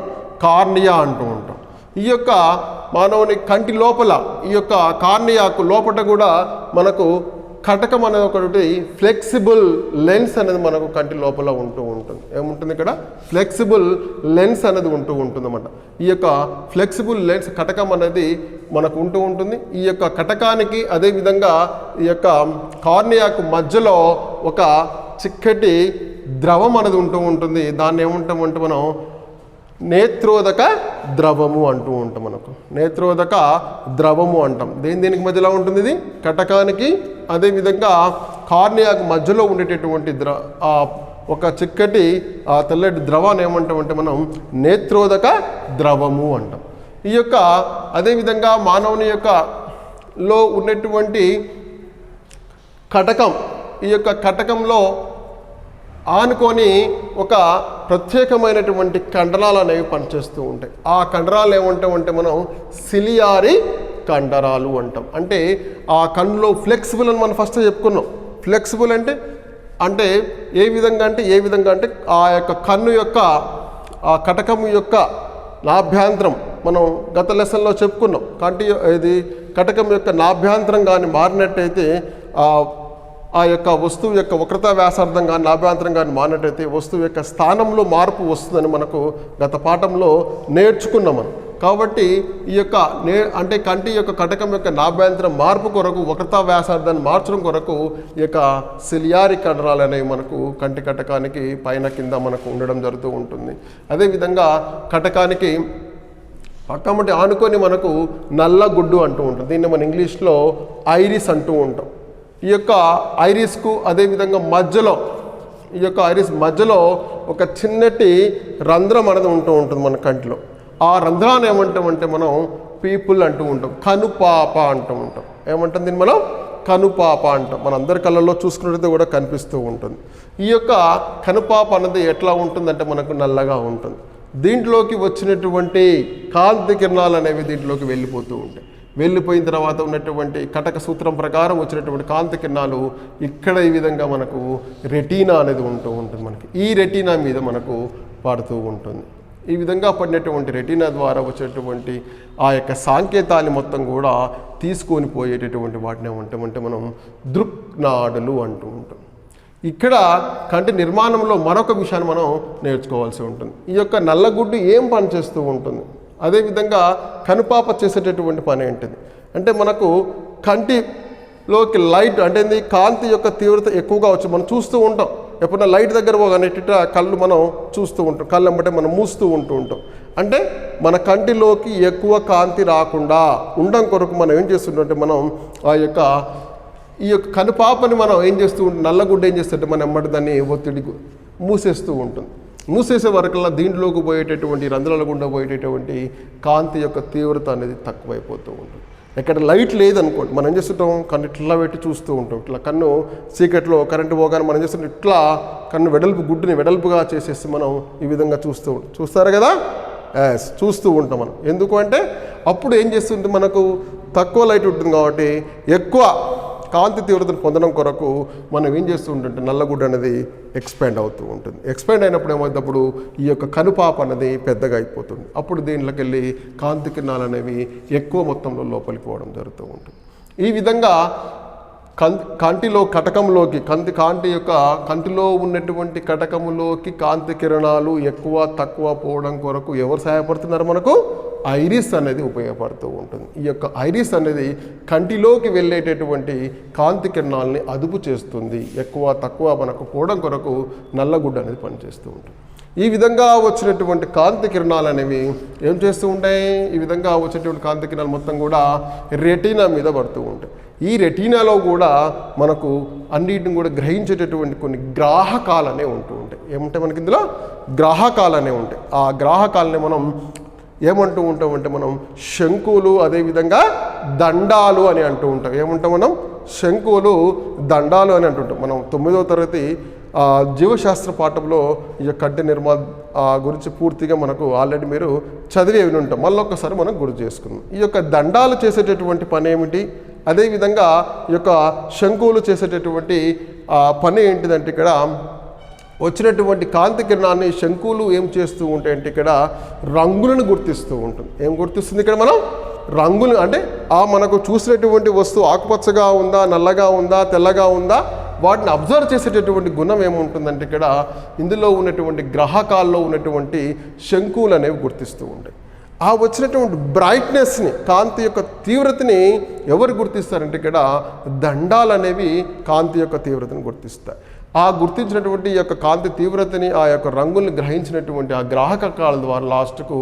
కార్నియా అంటూ ఉంటాం. ఈ యొక్క మానవుని కంటి లోపల ఈ యొక్క కార్నియాకు లోపల కూడా మనకు కటకం అనేది ఒకటి ఫ్లెక్సిబుల్ లెన్స్ అనేది మనకు కంటి లోపల ఉంటూ ఉంటుంది. ఏముంటుంది ఇక్కడ ఫ్లెక్సిబుల్ లెన్స్ అనేది ఉంటూ ఉంటుంది అన్నమాట. ఈ యొక్క ఫ్లెక్సిబుల్ లెన్స్ కటకం అనేది మనకు ఉంటూ ఉంటుంది. ఈ యొక్క కటకానికి అదేవిధంగా ఈ యొక్క కార్నియాకు మధ్యలో ఒక చిక్కటి ద్రవం అనేది ఉంటూ ఉంటుంది. దాన్ని ఏముంటామంటే మనం నేత్రోదక ద్రవము అంటూ ఉంటాం. మనకు నేత్రోదక ద్రవము అంటాం. దేనికి మధ్యలో ఉంటుంది? ఇది కటకానికి అదేవిధంగా కార్నియాకు మధ్యలో ఉండేటటువంటి ఒక చిక్కటి తెల్లటి ద్రవాన్ని ఏమంటామంటే మనం నేత్రోదక ద్రవము అంటాం. ఈ యొక్క అదేవిధంగా మానవుని యొక్క లో ఉన్నటువంటి కటకం, ఈ యొక్క కటకంలో ఆనుకొని ఒక ప్రత్యేకమైనటువంటి కండరాలు అనేవి పనిచేస్తూ ఉంటాయి. ఆ కండరాలు ఏమంటామంటే మనం సిలియారీ కండరాలు అంటాం. అంటే ఆ కన్నులో ఫ్లెక్సిబుల్ అని మనం ఫస్ట్ చెప్పుకున్నాం. ఫ్లెక్సిబుల్ అంటే ఏ విధంగా అంటే ఆ యొక్క కన్ను యొక్క ఆ కటకం యొక్క నాభ్యాంతరం మనం గత లెసన్లో చెప్పుకున్నాం. కటకం యొక్క నాభ్యాంతరం కానీ మారినట్టయితే ఆ యొక్క వస్తువు యొక్క వక్రతా వ్యాసార్థం కానీ నాభ్యాంతరం కానీ మారినట్టయితే వస్తువు యొక్క స్థానంలో మార్పు వస్తుందని మనకు గత పాఠంలో నేర్చుకున్నాం మనం. కాబట్టి ఈ యొక్క కంటి యొక్క కటకం యొక్క నాభ్యాంతరం మార్పు కొరకు వక్రతా వ్యాసార్థాన్ని మార్చడం కొరకు ఈ యొక్క సిలియారీ కండరాలు అనేవి మనకు కంటి కటకానికి పైన కింద మనకు ఉండడం జరుగుతూ ఉంటుంది. అదేవిధంగా కటకానికి కాబట్టి ఆనుకొని మనకు నల్లగుడ్డు అంటూ ఉంటుంది. దీన్ని మన ఇంగ్లీష్లో ఐరిస్ అంటూ ఉంటాం. ఈ యొక్క ఐరిస్కు అదేవిధంగా మధ్యలో ఈ యొక్క ఐరిస్ మధ్యలో ఒక చిన్నటి రంధ్రం అనేది ఉంటూ ఉంటుంది మన కంటిలో. ఆ రంధ్రాన్ని ఏమంటామంటే మనం పీపుల్ అంటూ ఉంటాం, కనుపాప అంటూ ఉంటాం. ఏమంటాం దీన్ని మనం కనుపాప అంటాం. మన అందరి కళ్ళల్లో చూసుకున్నట్లయితే కూడా కనిపిస్తూ ఉంటుంది. ఈ యొక్క కనుపాప అన్నది ఎట్లా ఉంటుందంటే మనకు నల్లగా ఉంటుంది. దీంట్లోకి వచ్చినటువంటి కాంతి కిరణాలు అనేవి దీంట్లోకి వెళ్ళిపోతూ ఉంటాయి. వెళ్ళిపోయిన తర్వాత ఉన్నటువంటి కటక సూత్రం ప్రకారం వచ్చినటువంటి కాంతి కిరణాలు ఇక్కడ ఈ విధంగా మనకు రెటీనా అనేది ఉంటూ ఉంటుంది. మనకి ఈ రెటీనా మీద మనకు పడుతూ ఉంటుంది. ఈ విధంగా పడినటువంటి రెటీనా ద్వారా వచ్చేటువంటి ఆ యొక్క సాంకేతాన్ని మొత్తం కూడా తీసుకొని పోయేటటువంటి వాటిని ఏమంటామంటే మనం దృక్నాడులు అంటూ ఉంటాం. ఇక్కడ కంటి నిర్మాణంలో మరొక విషయాన్ని మనం నేర్చుకోవాల్సి ఉంటుంది. ఈ యొక్క నల్లగుడ్డు ఏం పని చేస్తూ ఉంటుంది, అదేవిధంగా కనుపాప చేసేటటువంటి పని ఏంటిది అంటే మనకు కంటిలోకి లైట్ అంటే కాంతి యొక్క తీవ్రత ఎక్కువగా వచ్చి మనం చూస్తూ ఉంటాం. ఎప్పుడైనా లైట్ దగ్గర పోగానే కళ్ళు మనం చూస్తూ ఉంటాం, కళ్ళు వెంబటే మనం మూస్తూ ఉంటాం. అంటే మన కంటిలోకి ఎక్కువ కాంతి రాకుండా ఉండడం కొరకు మనం ఏం చేస్తుంటే మనం ఈ యొక్క కనుపాపని మనం ఏం చేస్తూ ఉంటాం, నల్లగుడ్డ ఏం చేస్తుంటే మనం వెంబడి దాన్ని ఒత్తిడి మూసేస్తూ ఉంటుంది. మూసేసే వరకల్లా దీంట్లోకి పోయేటటువంటి రంధ్రాల గుండా పోయేటటువంటి కాంతి యొక్క తీవ్రత అనేది తక్కువైపోతూ ఉంటుంది. ఎక్కడ లైట్ లేదనుకోండి మనం ఏం చేస్తుంటాం, కన్ను ఇట్లా పెట్టి చూస్తూ ఉంటాం. ఇట్లా కన్ను చీకట్లో కరెంటు పోగానే మనం ఏం చేస్తుంటాం, ఇట్లా కన్ను గుడ్డుని వెడల్పుగా చేసేసి మనం ఈ విధంగా చూస్తారు కదా, చూస్తూ ఉంటాం మనం. ఎందుకు అంటే అప్పుడు ఏం చేస్తుంటే మనకు తక్కువ లైట్ ఉంటుంది కాబట్టి ఎక్కువ కాంతి తీవ్రతను పొందడం కొరకు మనం ఏం చేస్తూ ఉంటుంటే నల్లగుడ్డ అనేది ఎక్స్పాండ్ అవుతూ ఉంటుంది. ఎక్స్పాండ్ అయినప్పుడు ఏమవుతాప్పుడు ఈ యొక్క కనుపాప అనేది పెద్దగా అయిపోతుంది. అప్పుడు దీంట్లోకి వెళ్ళి కాంతి కిరణాలు అనేవి ఎక్కువ మొత్తంలో లోపలికి పోవడం జరుగుతూ ఉంటుంది. ఈ విధంగా కంటిలో కటకంలోకి కంటిలో ఉన్నటువంటి కటకములోకి కాంతి కిరణాలు ఎక్కువ తక్కువ పోవడం కొరకు ఎవరు సహాయపడుతున్నారు, మనకు ఐరిస్ అనేది ఉపయోగపడుతూ ఉంటుంది. ఈ యొక్క ఐరిస్ అనేది కంటిలోకి వెళ్ళేటటువంటి కాంతి కిరణాలని అదుపు చేస్తుంది. ఎక్కువ తక్కువ మనకు పోవడం కొరకు నల్లగుడ్డ అనేది పనిచేస్తూ ఉంటుంది. ఈ విధంగా వచ్చినటువంటి కాంతి కిరణాలు అనేవి ఏం చేస్తూ ఉంటాయి, ఈ విధంగా వచ్చేటువంటి కాంతి కిరణాలు మొత్తం కూడా రెటీనా మీద పడుతూ ఉంటాయి. ఈ రెటీనాలో కూడా మనకు అన్నిటిని కూడా గ్రహించేటటువంటి కొన్ని గ్రాహకాలు అనేవి ఉంటూ ఉంటాయి. ఏమంటే మనకి ఇందులో గ్రాహకాలు అనేవి ఉంటాయి. ఆ గ్రాహకాలని మనం ఏమంటూ ఉంటామంటే మనం శంకులు అదేవిధంగా దండాలు అని అంటూ ఉంటాం. ఏమంటాం మనం శంకులు దండాలు అని అంటుంటాం. మనం 9వ తరగతి జీవశాస్త్ర పాఠంలో ఈ యొక్క కంటి నిర్మాణ గురించి పూర్తిగా మనకు ఆల్రెడీ మీరు చదివి ఉంటాం. మళ్ళీ ఒక్కసారి మనం గుర్తు చేసుకుందాం. ఈ యొక్క దండాలు చేసేటటువంటి పని ఏమిటి, అదేవిధంగా ఈ యొక్క శంకులు చేసేటటువంటి పని ఏంటిదంటే ఇక్కడ వచ్చినటువంటి కాంతి కిరణాన్ని శంకులు ఏం చేస్తూ ఉంటాయంటే ఇక్కడ రంగులను గుర్తిస్తూ ఉంటుంది. ఏం గుర్తిస్తుంది ఇక్కడ మనం రంగులు అంటే మనకు చూసినటువంటి వస్తువు ఆకుపచ్చగా ఉందా, నల్లగా ఉందా, తెల్లగా ఉందా, వాటిని అబ్జర్వ్ చేసేటటువంటి గుణం ఏముంటుందంటే ఇక్కడ ఇందులో ఉన్నటువంటి గ్రాహకాల్లో ఉన్నటువంటి శంకులు అనేవి గుర్తిస్తూ ఉంటాయి. ఆ వచ్చినటువంటి బ్రైట్నెస్ని కాంతి యొక్క తీవ్రతని ఎవరు గుర్తిస్తారంటే ఇక్కడ దండాలు అనేవి కాంతి యొక్క తీవ్రతను గుర్తిస్తాయి. ఆ గుర్తించినటువంటి ఈ యొక్క కాంతి తీవ్రతని ఆ యొక్క రంగుల్ని గ్రహించినటువంటి ఆ గ్రాహకాల ద్వారా లాస్ట్కు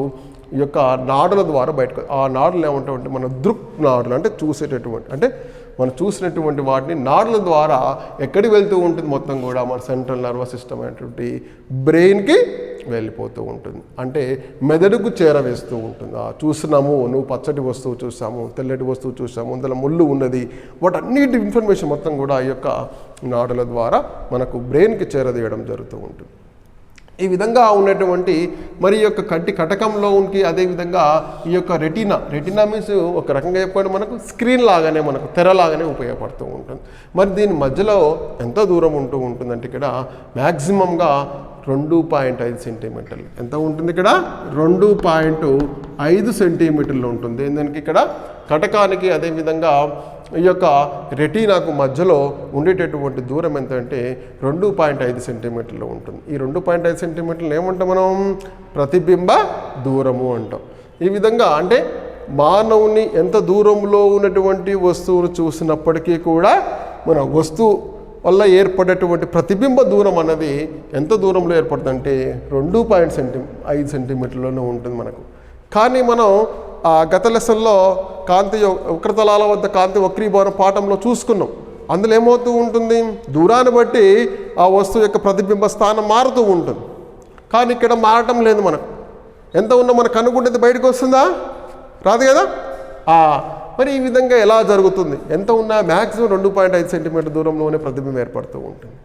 ఈ యొక్క నాడుల ద్వారా బయటకు ఆ నాడులు ఏమంటామంటే మన దృక్ నాడులు అంటే చూసేటటువంటి అంటే మనం చూసినటువంటి వాటిని నాడుల ద్వారా ఎక్కడికి వెళ్తూ ఉంటుంది మొత్తం కూడా మన సెంట్రల్ నర్వస్ సిస్టమ్ అనేటువంటి బ్రెయిన్కి వెళ్ళిపోతూ ఉంటుంది. అంటే మెదడుకు చేరవేస్తూ ఉంటుంది. చూస్తున్నాము, నువ్వు పచ్చటి వస్తువు చూసాము, తెల్లటి వస్తువు చూసాము, అందులో ముళ్ళు ఉన్నది, వాటన్నిటి ఇన్ఫర్మేషన్ మొత్తం కూడా ఈ యొక్క నాడుల ద్వారా మనకు బ్రెయిన్కి చేరదీయడం జరుగుతూ ఉంటుంది. ఈ విధంగా ఉన్నటువంటి మరి యొక్క కంటి కటకంలో ఉండి అదేవిధంగా ఈ యొక్క రెటీనా మీన్స్ ఒక రకంగా చెప్పండి మనకు స్క్రీన్ లాగానే మనకు తెరలాగానే ఉపయోగపడుతూ ఉంటుంది. మరి దీని మధ్యలో ఎంత దూరం ఉంటూ ఉంటుందంటే ఇక్కడ మ్యాక్సిమంగా 2.5 సెంటీమీటర్లు ఎంత ఉంటుంది, ఇక్కడ 2.5 సెంటీమీటర్లు ఉంటుంది. దానికి ఇక్కడ కటకానికి అదేవిధంగా ఈ యొక్క రెటీనాకు మధ్యలో ఉండేటటువంటి దూరం ఎంత అంటే 2.5 సెంటీమీటర్లు ఉంటుంది. ఈ 2.5 సెంటీమీటర్లు ఏమంటాం మనం ప్రతిబింబ దూరము అంటాం. ఈ విధంగా అంటే మానవుని ఎంత దూరంలో ఉన్నటువంటి వస్తువును చూసినప్పటికీ కూడా మన వస్తువు వల్ల ఏర్పడేటువంటి ప్రతిబింబ దూరం అన్నది ఎంత దూరంలో ఏర్పడుతుందంటే 2.5 సెంటీమీటర్లోనే ఉంటుంది మనకు. కానీ మనం గత లెసన్లో కాంతి వక్రతలాల వద్ద కాంతి వక్రీభవనం పాఠంలో చూసుకున్నాం. అందులో ఏమవుతూ ఉంటుంది, దూరాన్ని బట్టి ఆ వస్తువు యొక్క ప్రతిబింబ స్థానం మారుతూ ఉంటుంది. కానీ ఇక్కడ మారటం లేదు. మనకు ఎంత ఉన్నా మనకు అనుకుంటే బయటకు వస్తుందా? రాదు కదా. మరి ఈ విధంగా ఎలా జరుగుతుంది? ఎంత ఉన్నా మ్యాక్సిమం 2.5 సెంటీమీటర్ దూరంలోనే ప్రతిబింబం ఏర్పడుతూ ఉంటుంది.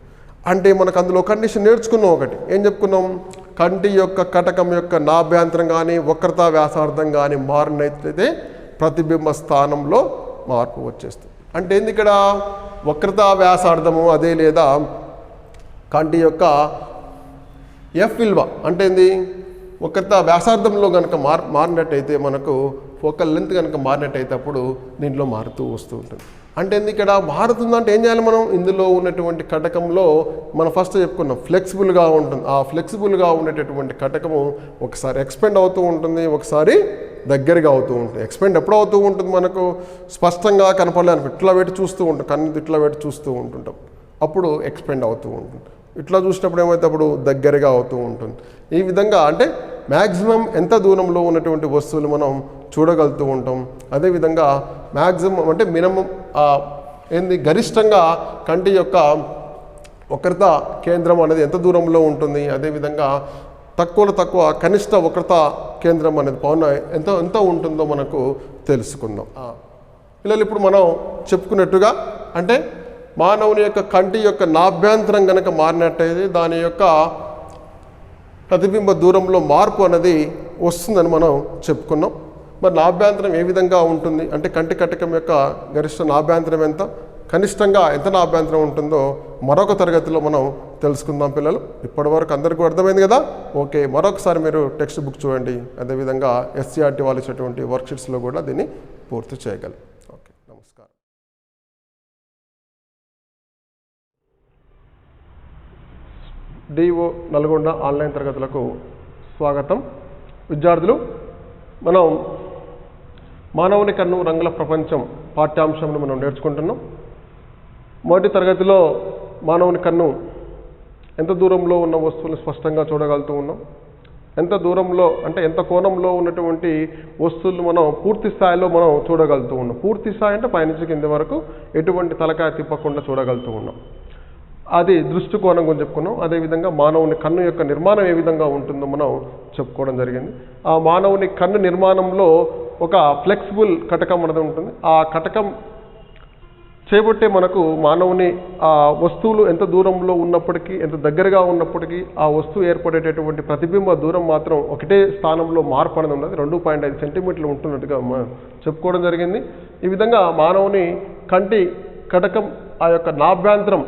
అంటే మనకు అందులో కండిషన్ నేర్చుకున్నాం. ఒకటి ఏం చెప్పుకున్నాం, కంటి యొక్క కటకం యొక్క నాభ్యంతరం కానీ వక్రతా వ్యాసార్థం కానీ మారినట్లయితే ప్రతిబింబ స్థానంలో మార్పు వచ్చేస్తుంది. అంటే ఏంది ఇక్కడ వక్రతా వ్యాసార్థము అదే లేదా కంటి యొక్క ఎఫ్ విలువ అంటే ఏంది, వక్రతా వ్యాసార్థంలో కనుక మారినట్టయితే మనకు ఫోకల్ లెంత్ కనుక మారినట్టయితే అప్పుడు దీంట్లో మారుతూ వస్తూ ఉంటుంది. అంటే ఇక్కడ మారుతుందంటే ఏం చేయాలి మనం, ఇందులో ఉన్నటువంటి కటకంలో మనం ఫస్ట్ చెప్పుకున్నాం ఫ్లెక్సిబుల్గా ఉంటుంది. ఆ ఫ్లెక్సిబుల్గా ఉండేటటువంటి కటకము ఒకసారి ఎక్స్పెండ్ అవుతూ ఉంటుంది, ఒకసారి దగ్గరగా అవుతూ ఉంటుంది. ఎక్స్పెండ్ ఎప్పుడు అవుతూ ఉంటుంది, మనకు స్పష్టంగా కనపడలేదు ఇట్లా పెట్టి చూస్తూ ఉంటాం, కన్ను ఇట్లా పెట్టి చూస్తూ ఉంటుంటాం, అప్పుడు ఎక్స్పెండ్ అవుతూ ఉంటుంది. ఇట్లా చూసినప్పుడు ఏమైతే అప్పుడు దగ్గరగా అవుతూ ఉంటుంది. ఈ విధంగా అంటే మ్యాక్సిమం ఎంత దూరంలో ఉన్నటువంటి వస్తువులు మనం చూడగలుగుతూ ఉంటాం. అదేవిధంగా మ్యాక్సిమం అంటే మినిమం గరిష్టంగా కంటి యొక్క వక్రత కేంద్రం అనేది ఎంత దూరంలో ఉంటుంది. అదేవిధంగా తక్కువలో తక్కువ కనిష్ట వక్రత కేంద్రం అనేది ఎంత ఉంటుందో మనకు తెలుసుకుందాం. పిల్లలు ఇప్పుడు మనం చెప్పుకున్నట్టుగా అంటే మానవుని యొక్క కంటి యొక్క నాభ్యంతరం కనుక మారినట్టయితే దాని యొక్క ప్రతిబింబ దూరంలో మార్పు అనేది వస్తుందని మనం చెప్పుకున్నాం. మరి నాభ్యంతరం ఏ విధంగా ఉంటుంది అంటే కంటి కటకం యొక్క గరిష్ట నాభ్యంతరం ఎంత, కనిష్టంగా ఎంత నాభ్యంతరం ఉంటుందో మరొక తరగతిలో మనం తెలుసుకుందాం. పిల్లలు ఇప్పటివరకు అందరికీ అర్థమైంది కదా. ఓకే, మరొకసారి మీరు టెక్స్ట్ బుక్ చూడండి. అదేవిధంగా SCERT వాళ్ళు ఇచ్చేటువంటి వర్క్షీట్స్లో కూడా దీన్ని పూర్తి చేయగలరు. ఓకే, నమస్కారం. DO నల్గొండ ఆన్లైన్ తరగతులకు స్వాగతం. విద్యార్థులు, మనం మానవుని కన్ను రంగుల ప్రపంచం పాఠ్యాంశంను మనం నేర్చుకుంటున్నాం. మొదటి తరగతిలో మానవుని కన్ను ఎంత దూరంలో ఉన్న వస్తువులను స్పష్టంగా చూడగలుగుతూ ఉన్నాం, ఎంత దూరంలో అంటే ఎంత కోణంలో ఉన్నటువంటి వస్తువులను మనం పూర్తి స్థాయిలో మనం చూడగలుగుతూ ఉన్నాం. పూర్తి స్థాయి అంటే పైనుంచి కింది వరకు ఎటువంటి తలకాయ తిప్పకుండా చూడగలుగుతూ ఉన్నాం. అది దృష్టి కోణం గురించి చెప్పుకున్నాం. అదేవిధంగా మానవుని కన్ను యొక్క నిర్మాణం ఏ విధంగా ఉంటుందో మనం చెప్పుకోవడం జరిగింది. ఆ మానవుని కన్ను నిర్మాణంలో ఒక ఫ్లెక్సిబుల్ కటకం అనేది ఉంటుంది. ఆ కటకం చేపట్టే మనకు మానవుని ఆ వస్తువులు ఎంత దూరంలో ఉన్నప్పటికీ ఎంత దగ్గరగా ఉన్నప్పటికీ ఆ వస్తువు ఏర్పడేటటువంటి ప్రతిబింబ దూరం మాత్రం ఒకటే స్థానంలో మార్పు అనేది ఉన్నది. 2.5 సెంటీమీటర్లు ఉంటున్నట్టుగా చెప్పుకోవడం జరిగింది. ఈ విధంగా మానవుని కంటి కటకం ఆ యొక్క నాభ్యంతరం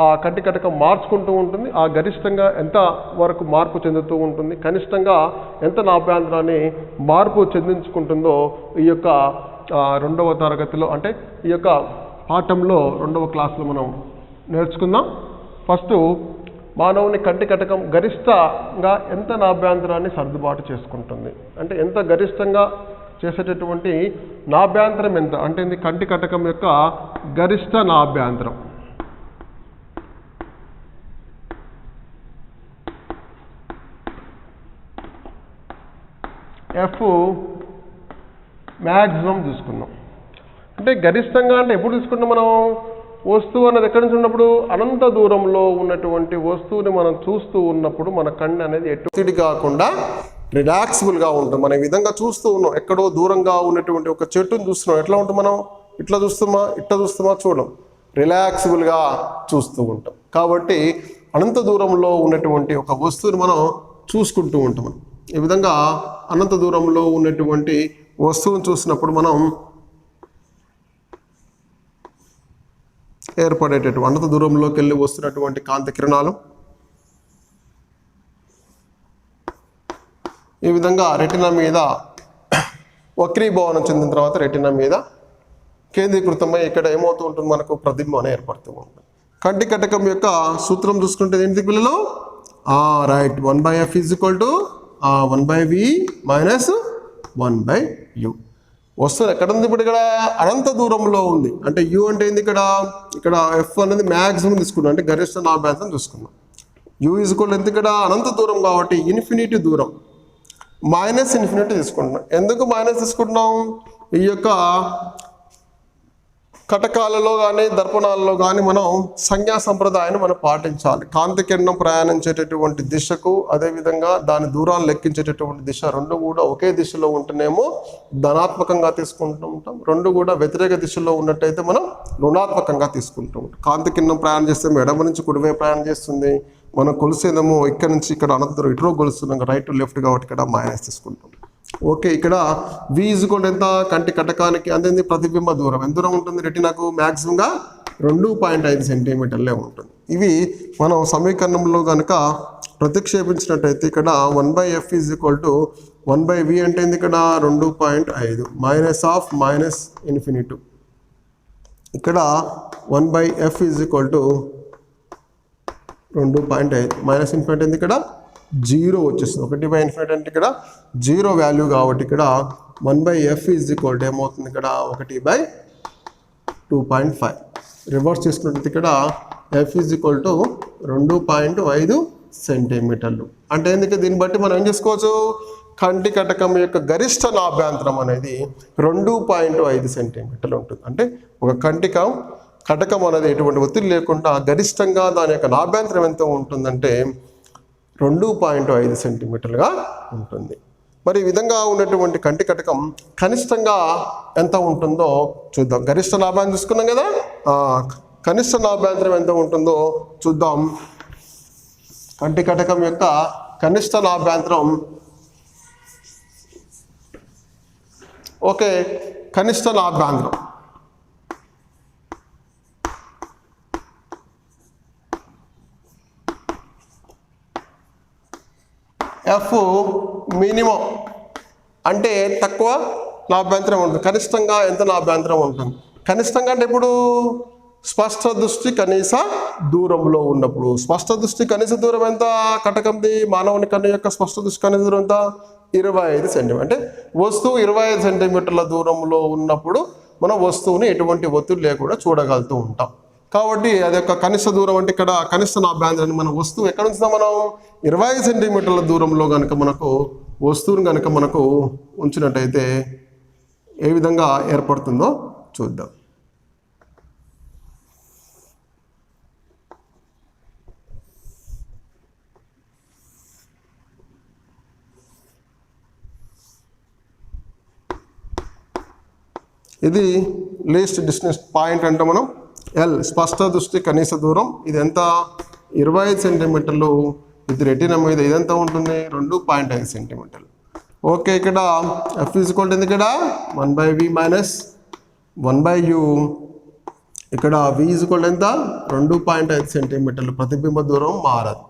ఆ కంటి కటకం మార్చుకుంటూ ఉంటుంది. ఆ గరిష్టంగా ఎంత వరకు మార్పు చెందుతూ ఉంటుంది, కనిష్టంగా ఎంత నాభ్యంతరాన్ని మార్పు చెందించుకుంటుందో ఈ యొక్క 2వ తరగతిలో అంటే ఈ యొక్క పాఠంలో 2వ క్లాస్లో మనం నేర్చుకుందాం. ఫస్ట్ మానవుని కంటి కటకం గరిష్టంగా ఎంత నాభ్యంతరాన్ని సర్దుబాటు చేసుకుంటుంది అంటే ఎంత గరిష్టంగా చేసేటటువంటి నాభ్యంతరం ఎంత అంటే ఇది కంటి కటకం యొక్క గరిష్ట నాభ్యంతరం. F మ్యాక్సిమం తీసుకున్నాం. అంటే గరిష్టంగా అంటే ఎప్పుడు తీసుకుంటాం మనం, వస్తువు అనేది ఎక్కడి నుంచి ఉన్నప్పుడు అనంత దూరంలో ఉన్నటువంటి వస్తువుని మనం చూస్తూ ఉన్నప్పుడు మన కన్ను అనేది ఎటు కాకుండా రిలాక్సిబుల్గా ఉంటుంది. మనం ఈ విధంగా చూస్తూ ఉన్నాం, ఎక్కడో దూరంగా ఉన్నటువంటి ఒక చెట్టుని చూస్తున్నాం, ఎట్లా ఉంటుంది మనం ఇట్లా చూస్తామా చూడం, రిలాక్సిబుల్గా చూస్తూ ఉంటాం. కాబట్టి అనంత దూరంలో ఉన్నటువంటి ఒక వస్తువుని మనం చూసుకుంటూ ఉంటాం. ఈ విధంగా అనంత దూరంలో ఉన్నటువంటి వస్తువును చూసినప్పుడు మనం ఏర్పడేటటువంటి అనంత దూరంలోకి వెళ్ళి వస్తున్నటువంటి కాంతి కిరణాలు ఈ విధంగా రెటినా మీద వక్రీభవనం చెందిన తర్వాత రెటినా మీద కేంద్రీకృతమై ఇక్కడ ఏమవుతూ ఉంటుంది, మనకు ప్రతిబింబం ఏర్పడుతూ ఉంటుంది. కంటి కటకం యొక్క సూత్రం చూసుకుంటే ఏంటి పిల్లలు, రైట్ 1/f = 1/v - 1/u. వస్తువు ఎక్కడ ఉంది ఇప్పుడు, ఇక్కడ అనంత దూరంలో ఉంది. అంటే u అంటే ఏంది, ఇక్కడ f అనేది మ్యాక్సిమం తీసుకున్నాం అంటే గరిష్ట నాభ్యంతరం తీసుకున్నాం. u = ఎంత, ఇక్కడ అనంత దూరం కాబట్టి ఇన్ఫినిటీ దూరం. -∞ తీసుకుంటున్నాం. ఎందుకు మైనస్ తీసుకుంటున్నాం? ఈ యొక్క కటకాలలో కానీ దర్పణాలలో కానీ మనం సంజ్ఞా సంప్రదాయాన్ని మనం పాటించాలి. కాంతి కిరణం ప్రయాణించేటటువంటి దిశకు అదేవిధంగా దాని దూరాన్ని లెక్కించేటటువంటి దిశ రెండు కూడా ఒకే దిశలో ఉంటేనేమో ధనాత్మకంగా తీసుకుంటూ ఉంటాం, రెండు కూడా వ్యతిరేక దిశలో ఉన్నట్టయితే మనం రుణాత్మకంగా తీసుకుంటూ ఉంటాం. కాంతి కిరణం ప్రయాణం చేస్తే ఎడమ నుంచి కుడివైపు ప్రయాణం చేస్తుంది, మనం కొలిసేదేమో ఇక్కడ నుంచి ఇక్కడ అనంతరం ఇటులో కొలుస్తున్నాం, రైట్ టు లెఫ్ట్ కాబట్టి ఇక్కడ మైనస్ తీసుకుంటాం. ఓకే, ఇక్కడ v = ఎంత? కంటి కటకానికి అందేది ప్రతిబింబ దూరం ఎంత దూరం ఉంటుంది? రెటినాకు మ్యాక్సిమంగా 2.5 సెంటీమీటర్లే ఉంటుంది. ఇవి మనం సమీకరణంలో కనుక ప్రతిక్షేపించినట్టయితే ఇక్కడ 1/f = 1/v అంటే ఏంది? ఇక్కడ 2.5 -∞. ఇక్కడ 1/f = 2.5 -∞ ఏంది? ఇక్కడ 0 వచ్చేస్తుంది. 1/∞ అంటే ఇక్కడ 0 వాల్యూ కాబట్టి ఇక్కడ 1/f = ఏమవుతుంది? ఇక్కడ 1/2.5. రివర్స్ చేసుకున్నట్టు ఇక్కడ f = 2.5 సెంటీమీటర్లు. అంటే ఎందుకు? దీన్ని బట్టి మనం ఏం చేసుకోవచ్చు? కంటి కటకం యొక్క గరిష్ట నాభ్యంతరం అనేది 2.5 సెంటీమీటర్లు ఉంటుంది. అంటే ఒక కటకం అనేది ఎటువంటి ఒత్తిడి లేకుండా గరిష్టంగా దాని యొక్క నాభ్యంతరం ఎంత ఉంటుందంటే 2.5 సెంటీమీటర్లుగా ఉంటుంది. మరి ఈ విధంగా ఉన్నటువంటి కంటి కటకం కనిష్టంగా ఎంత ఉంటుందో చూద్దాం. గరిష్ట నాభ్యంతరం చూసుకున్నాం కదా, కనిష్ట నాభ్యంతరం ఎంత ఉంటుందో చూద్దాం. కంటి కటకం యొక్క కనిష్ట నాభ్యంతరం, ఓకే, కనిష్ట నాభ్యంతరం F మినిమం అంటే తక్కువ నాభ్యంతరం ఉంటుంది. కనిష్టంగా ఎంత నాభ్యంతరం ఉంటుంది? కనిష్టంగా అంటే ఇప్పుడు స్పష్ట దృష్టి కనీస దూరంలో ఉన్నప్పుడు. స్పష్ట దృష్టి కనీస దూరం ఎంత? కటకంది మానవుని కన్ను యొక్క స్పష్ట దృష్టి కనీస దూరం ఎంత? 25 సెంటీమీటర్. అంటే వస్తువు 25 సెంటీమీటర్ల దూరంలో ఉన్నప్పుడు మనం వస్తువుని ఎటువంటి ఒత్తిడి లేకుండా చూడగలుగుతూ ఉంటాం. కాబట్టి అది యొక్క కనిష్ట దూరం అంటే ఇక్కడ కనిష్ట నాభ్యంతరాన్ని మనం వస్తువు ఎక్కడ ఉంచుతాం? మనం 25 సెంటీమీటర్ల దూరంలో కనుక మనకు వస్తువుని కనుక మనకు ఉంచినట్టయితే ఏ విధంగా ఏర్పడుతుందో చూద్దాం. ఇది లీస్ట్ డిస్టెన్స్ పాయింట్ అంటే మనం ఎల్ స్పష్ట దృష్టి కనీస దూరం. ఇది ఎంత? 25 సెంటీమీటర్లు. ఇది రెటీనా మీద ఇదెంత ఉంటుంది? 2.5 సెంటీమీటర్లు. ఓకే, ఇక్కడ f = ఎంత? ఇక్కడ 1/v - 1/u. ఇక్కడ v = ఎంత? 2.5 సెంటీమీటర్లు. ప్రతిబింబ దూరం మారదు.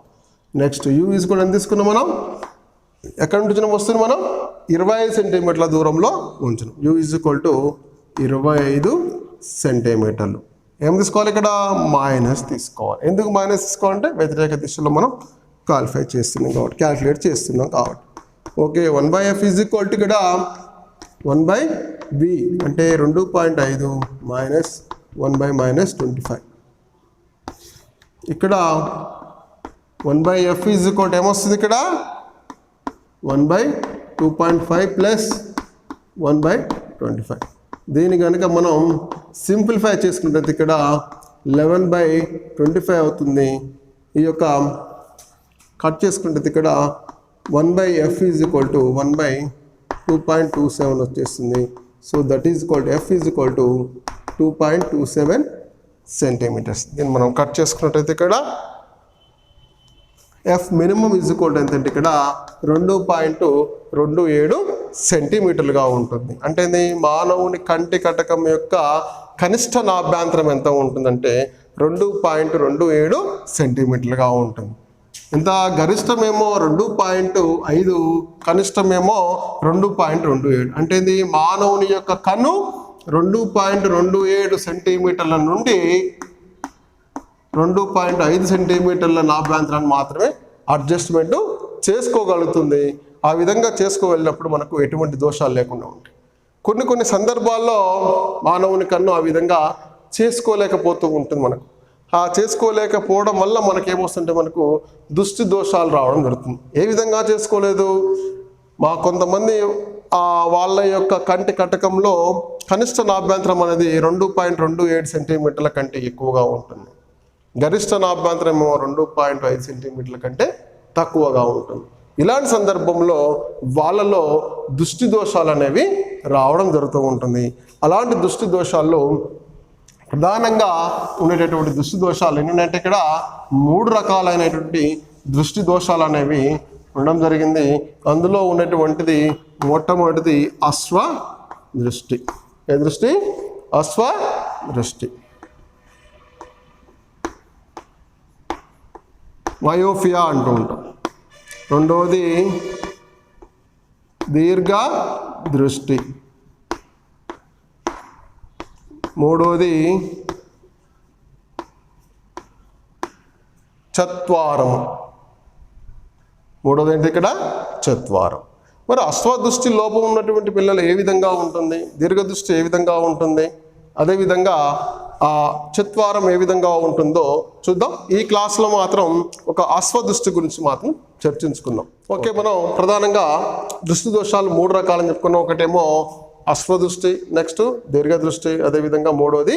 నెక్స్ట్ u = ఎంత తీసుకున్నాం మనం? ఎక్కడ ఉంచిన వస్తువుని మనం 25 సెంటీమీటర్ల దూరంలో ఉంచున్నాం. u = 25 సెంటీమీటర్లు. ఏం తీసుకోవాలి? ఇక్కడ మైనస్ తీసుకోవాలి. ఎందుకు మైనస్ తీసుకోవాలంటే వ్యతిరేక దిశలో మనం క్వాలిఫై చేస్తున్నాం కాబట్టి, క్యాల్కులేట్ చేస్తున్నాం కాబట్టి. ఓకే, 1/f = ఇక్కడ 1/v అంటే 2.5 -1/-25. ఇక్కడ 1/f = ఏమొస్తుంది? ఇక్కడ 1/2.5 + 1/25. దీని కనుక మనం సింప్లిఫై చేసుకుంటే ఇక్కడ 11/25 అవుతుంది. ఈ యొక్క కట్ చేసుకుంటే ఇక్కడ 1/f = 1/2.27 వచ్చేస్తుంది. So that is f = 2.27 centimetres. దీన్ని మనం కట్ చేసుకున్నట్టయితే ఇక్కడ f మినిమం = ఎంతంటే ఇక్కడ 2.27 సెంటీమీటర్లుగా ఉంటుంది. అంటే మానవుని కంటి కటకం యొక్క కనిష్ట నాభ్యంతరం ఎంత ఉంటుందంటే 2.27 సెంటీమీటర్లుగా ఉంటుంది. ఎంత? గరిష్టమేమో 2.5, కనిష్టమేమో 2.27. అంటే మానవుని యొక్క కన్ను 2.27 సెంటీమీటర్ల నుండి 2.5 సెంటీమీటర్ల నాభ్యంతరాన్ని మాత్రమే అడ్జస్ట్మెంట్ చేసుకోగలుగుతుంది. ఆ విధంగా చేసుకోగలిగినప్పుడు మనకు ఎటువంటి దోషాలు లేకుండా ఉంటాయి. కొన్ని సందర్భాల్లో మానవుని కన్ను ఆ విధంగా చేసుకోలేకపోతూ ఉంటుంది. మనకు ఆ చేసుకోలేకపోవడం వల్ల మనకేమొస్తుంటే మనకు దృష్టి దోషాలు రావడం జరుగుతుంది. ఏ విధంగా చేసుకోలేదు? కొంతమంది వాళ్ళ యొక్క కంటి కటకంలో కనిష్ట నాభ్యంతరం అనేది 2.27 సెంటీమీటర్ల కంటే ఎక్కువగా ఉంటుంది. గరిష్ట నాభ్యంతరం 2.5 సెంటీమీటర్ల కంటే తక్కువగా ఉంటుంది. ఇలాంటి సందర్భంలో వాళ్ళలో దృష్టి దోషాలు అనేవి రావడం జరుగుతూ ఉంటుంది. అలాంటి దృష్టి దోషాల్లో ప్రధానంగా ఉండేటటువంటి దృష్టి దోషాలు ఏంటంటే ఇక్కడ 3 రకాలైనటువంటి దృష్టి దోషాలు అనేవి ఉండడం జరిగింది. అందులో ఉన్నటువంటిది మొట్టమొదటిది అశ్వ దృష్టి. ఏ దృష్టి? అశ్వ దృష్టి. మయోఫియా అంటూ ఉంటాం. రెండవది దీర్ఘ దృష్టి. మూడవది చత్వారము. మూడవది ఏంటి ఇక్కడ? చత్వారం. మరి అశ్వదృష్టి లోపం ఉన్నటువంటి పిల్లలు ఏ విధంగా ఉంటుంది, దీర్ఘదృష్టి ఏ విధంగా ఉంటుంది, అదేవిధంగా చత్వారం ఏ విధంగా ఉంటుందో చూద్దాం. ఈ క్లాస్లో మాత్రం ఒక అశ్వదృష్టి గురించి మాత్రం చర్చించుకుందాం. ఓకే, మనం ప్రధానంగా దృష్టి దోషాలు 3 రకాలని చెప్పుకున్నాం. ఒకటేమో అశ్వదృష్టి, నెక్స్ట్ దీర్ఘదృష్టి, అదేవిధంగా మూడవది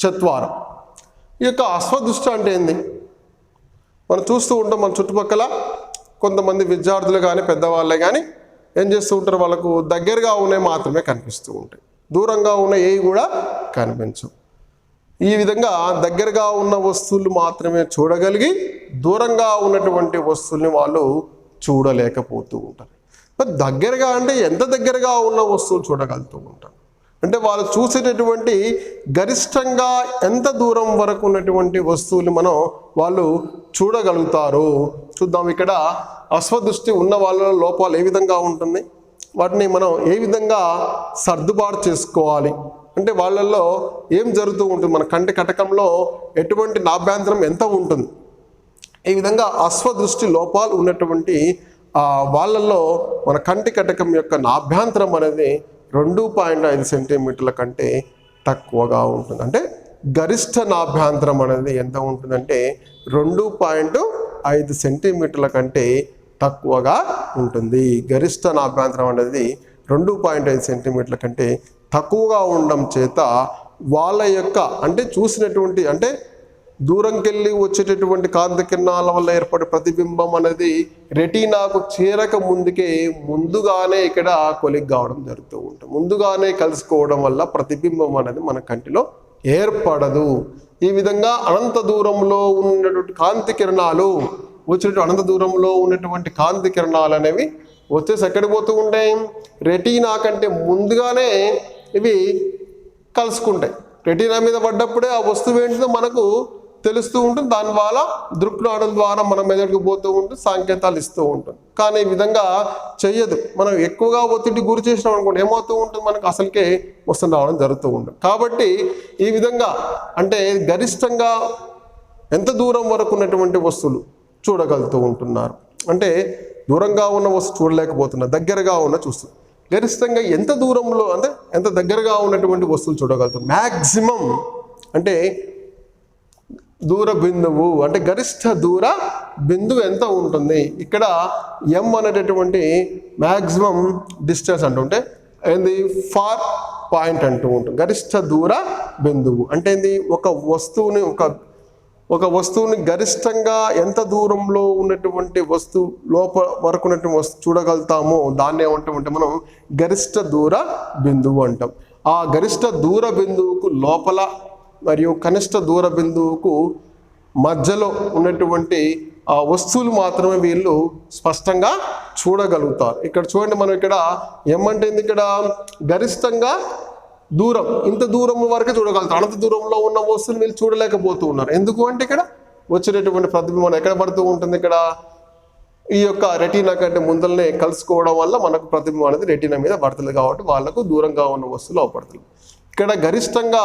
చత్వారం. ఈ యొక్క అశ్వదృష్టి అంటే ఏంది? మనం చూస్తూ ఉంటాం మన చుట్టుపక్కల కొంతమంది విద్యార్థులు కానీ పెద్దవాళ్ళే కానీ ఏం చేస్తూ ఉంటారు, వాళ్ళకు దగ్గరగా ఉన్నవి మాత్రమే కనిపిస్తూ ఉంటాయి, దూరంగా ఉన్న ఏవి కూడా కనిపించవు. ఈ విధంగా దగ్గరగా ఉన్న వస్తువులు మాత్రమే చూడగలిగి దూరంగా ఉన్నటువంటి వస్తువుల్ని వాళ్ళు చూడలేకపోతూ ఉంటారు. మరి దగ్గరగా అంటే ఎంత దగ్గరగా ఉన్న వస్తువులు చూడగలుగుతూ ఉంటారు అంటే వాళ్ళు చూసేటటువంటి గరిష్టంగా ఎంత దూరం వరకు ఉన్నటువంటి వస్తువులు వాళ్ళు చూడగలుగుతారు చూద్దాం. ఇక్కడ అశ్వదృష్టి ఉన్న వాళ్ళ లోపాలు ఏ విధంగా ఉంటుంది, వాటిని మనం ఏ విధంగా సర్దుబాటు చేసుకోవాలి అంటే వాళ్ళల్లో ఏం జరుగుతూ ఉంటుంది, మన కంటి కటకంలో ఎటువంటి నాభ్యంతరం ఎంత ఉంటుంది. ఈ విధంగా అశ్వదృష్టి లోపాలు ఉన్నటువంటి వాళ్ళల్లో మన కంటి కటకం యొక్క నాభ్యంతరం అనేది 2.5 సెంటీమీటర్ల కంటే తక్కువగా ఉంటుంది. అంటే గరిష్ట నాభ్యంతరం అనేది ఎంత ఉంటుందంటే 2.5 సెంటీమీటర్ల కంటే తక్కువగా ఉంటుంది. గరిష్ట నాభ్యంతరం అనేది 2.5 సెంటీమీటర్ల కంటే తక్కువగా ఉండడం చేత వాళ్ళ యొక్క అంటే చూసినటువంటి అంటే దూరంకెళ్ళి వచ్చేటటువంటి కాంతి కిరణాల వల్ల ఏర్పడే ప్రతిబింబం అనేది రెటీనాకు చేరక ముందుగానే ఇక్కడ కొలిగ్ కావడం జరుగుతూ ఉంటుంది. ముందుగానే కలుసుకోవడం వల్ల ప్రతిబింబం అనేది మన కంటిలో ఏర్పడదు. ఈ విధంగా అనంత దూరంలో ఉన్నటువంటి కాంతి కిరణాలు అనంత దూరంలో ఉన్నటువంటి కాంతి కిరణాలు అనేవి వచ్చేసి ఎక్కడికి పోతూ ఉంటాయి, రెటీనా కంటే ముందుగానే ఇవి కలుసుకుంటాయి. రెటీనా మీద పడ్డప్పుడే ఆ వస్తువు ఏంటిదో మనకు తెలుస్తూ ఉంటుంది. దాని వల్ల దృక్నాడం ద్వారా మన మెదడుకు పోతూ ఉంటుంది, సంకేతాలు ఇస్తూ ఉంటుంది. కానీ ఈ విధంగా చెయ్యదు. మనం ఎక్కువగా ఒత్తిడి గురి చేసినాం అనుకోండి ఏమవుతూ ఉంటుంది, మనకు అసలుకే వస్తు రావడం జరుగుతూ ఉంటుంది. కాబట్టి ఈ విధంగా అంటే గరిష్టంగా ఎంత దూరం వరకు ఉన్నటువంటి వస్తువులు చూడగలుగుతూ ఉంటున్నారు అంటే దూరంగా ఉన్న వస్తువు చూడలేకపోతున్నారు, దగ్గరగా ఉన్న చూస్తుంది. గరిష్టంగా ఎంత దూరంలో అంటే ఎంత దగ్గరగా ఉన్నటువంటి వస్తువులు చూడగలుగుతారు. మ్యాక్సిమం అంటే దూర బిందువు అంటే గరిష్ట దూర బిందువు ఎంత ఉంటుంది, ఇక్కడ ఎం అనేటటువంటి మ్యాక్సిమం డిస్టెన్స్ అంటుంటే ఏంది ఫార్ పాయింట్ అంటూ ఉంటుంది. గరిష్ట దూర బిందువు అంటే ఏంది, ఒక వస్తువుని గరిష్టంగా ఎంత దూరంలో ఉన్నటువంటి వస్తువు వరకు ఉన్నటువంటి వస్తువు చూడగలుగుతామో దాన్ని ఏమంటామంటే మనం గరిష్ట దూర బిందువు అంటాం. ఆ గరిష్ట దూర బిందువుకు లోపల మరియు కనిష్ట దూర బిందువుకు మధ్యలో ఉన్నటువంటి ఆ వస్తువులు మాత్రమే వీళ్ళు స్పష్టంగా చూడగలుగుతారు. ఇక్కడ చూడండి, మనం ఇక్కడ ఏమంటే ఇక్కడ గరిష్టంగా దూరం ఇంత దూరం వరకే చూడగలుగుతారు. అనంత దూరంలో ఉన్న వస్తువులు వీళ్ళు చూడలేకపోతూ ఉన్నారు. ఎందుకు అంటే ఇక్కడ వచ్చేటటువంటి ప్రతిబింబం ఎక్కడ పడుతూ ఉంటుంది, ఇక్కడ ఈ యొక్క రెటీనా కంటే ముందరనే కలుసుకోవడం వల్ల మనకు ప్రతిబింబం అనేది రెటీనా మీద పడుతుంది. కాబట్టి వాళ్ళకు దూరంగా ఉన్న వస్తువులు అవపడుతుంది. ఇక్కడ గరిష్టంగా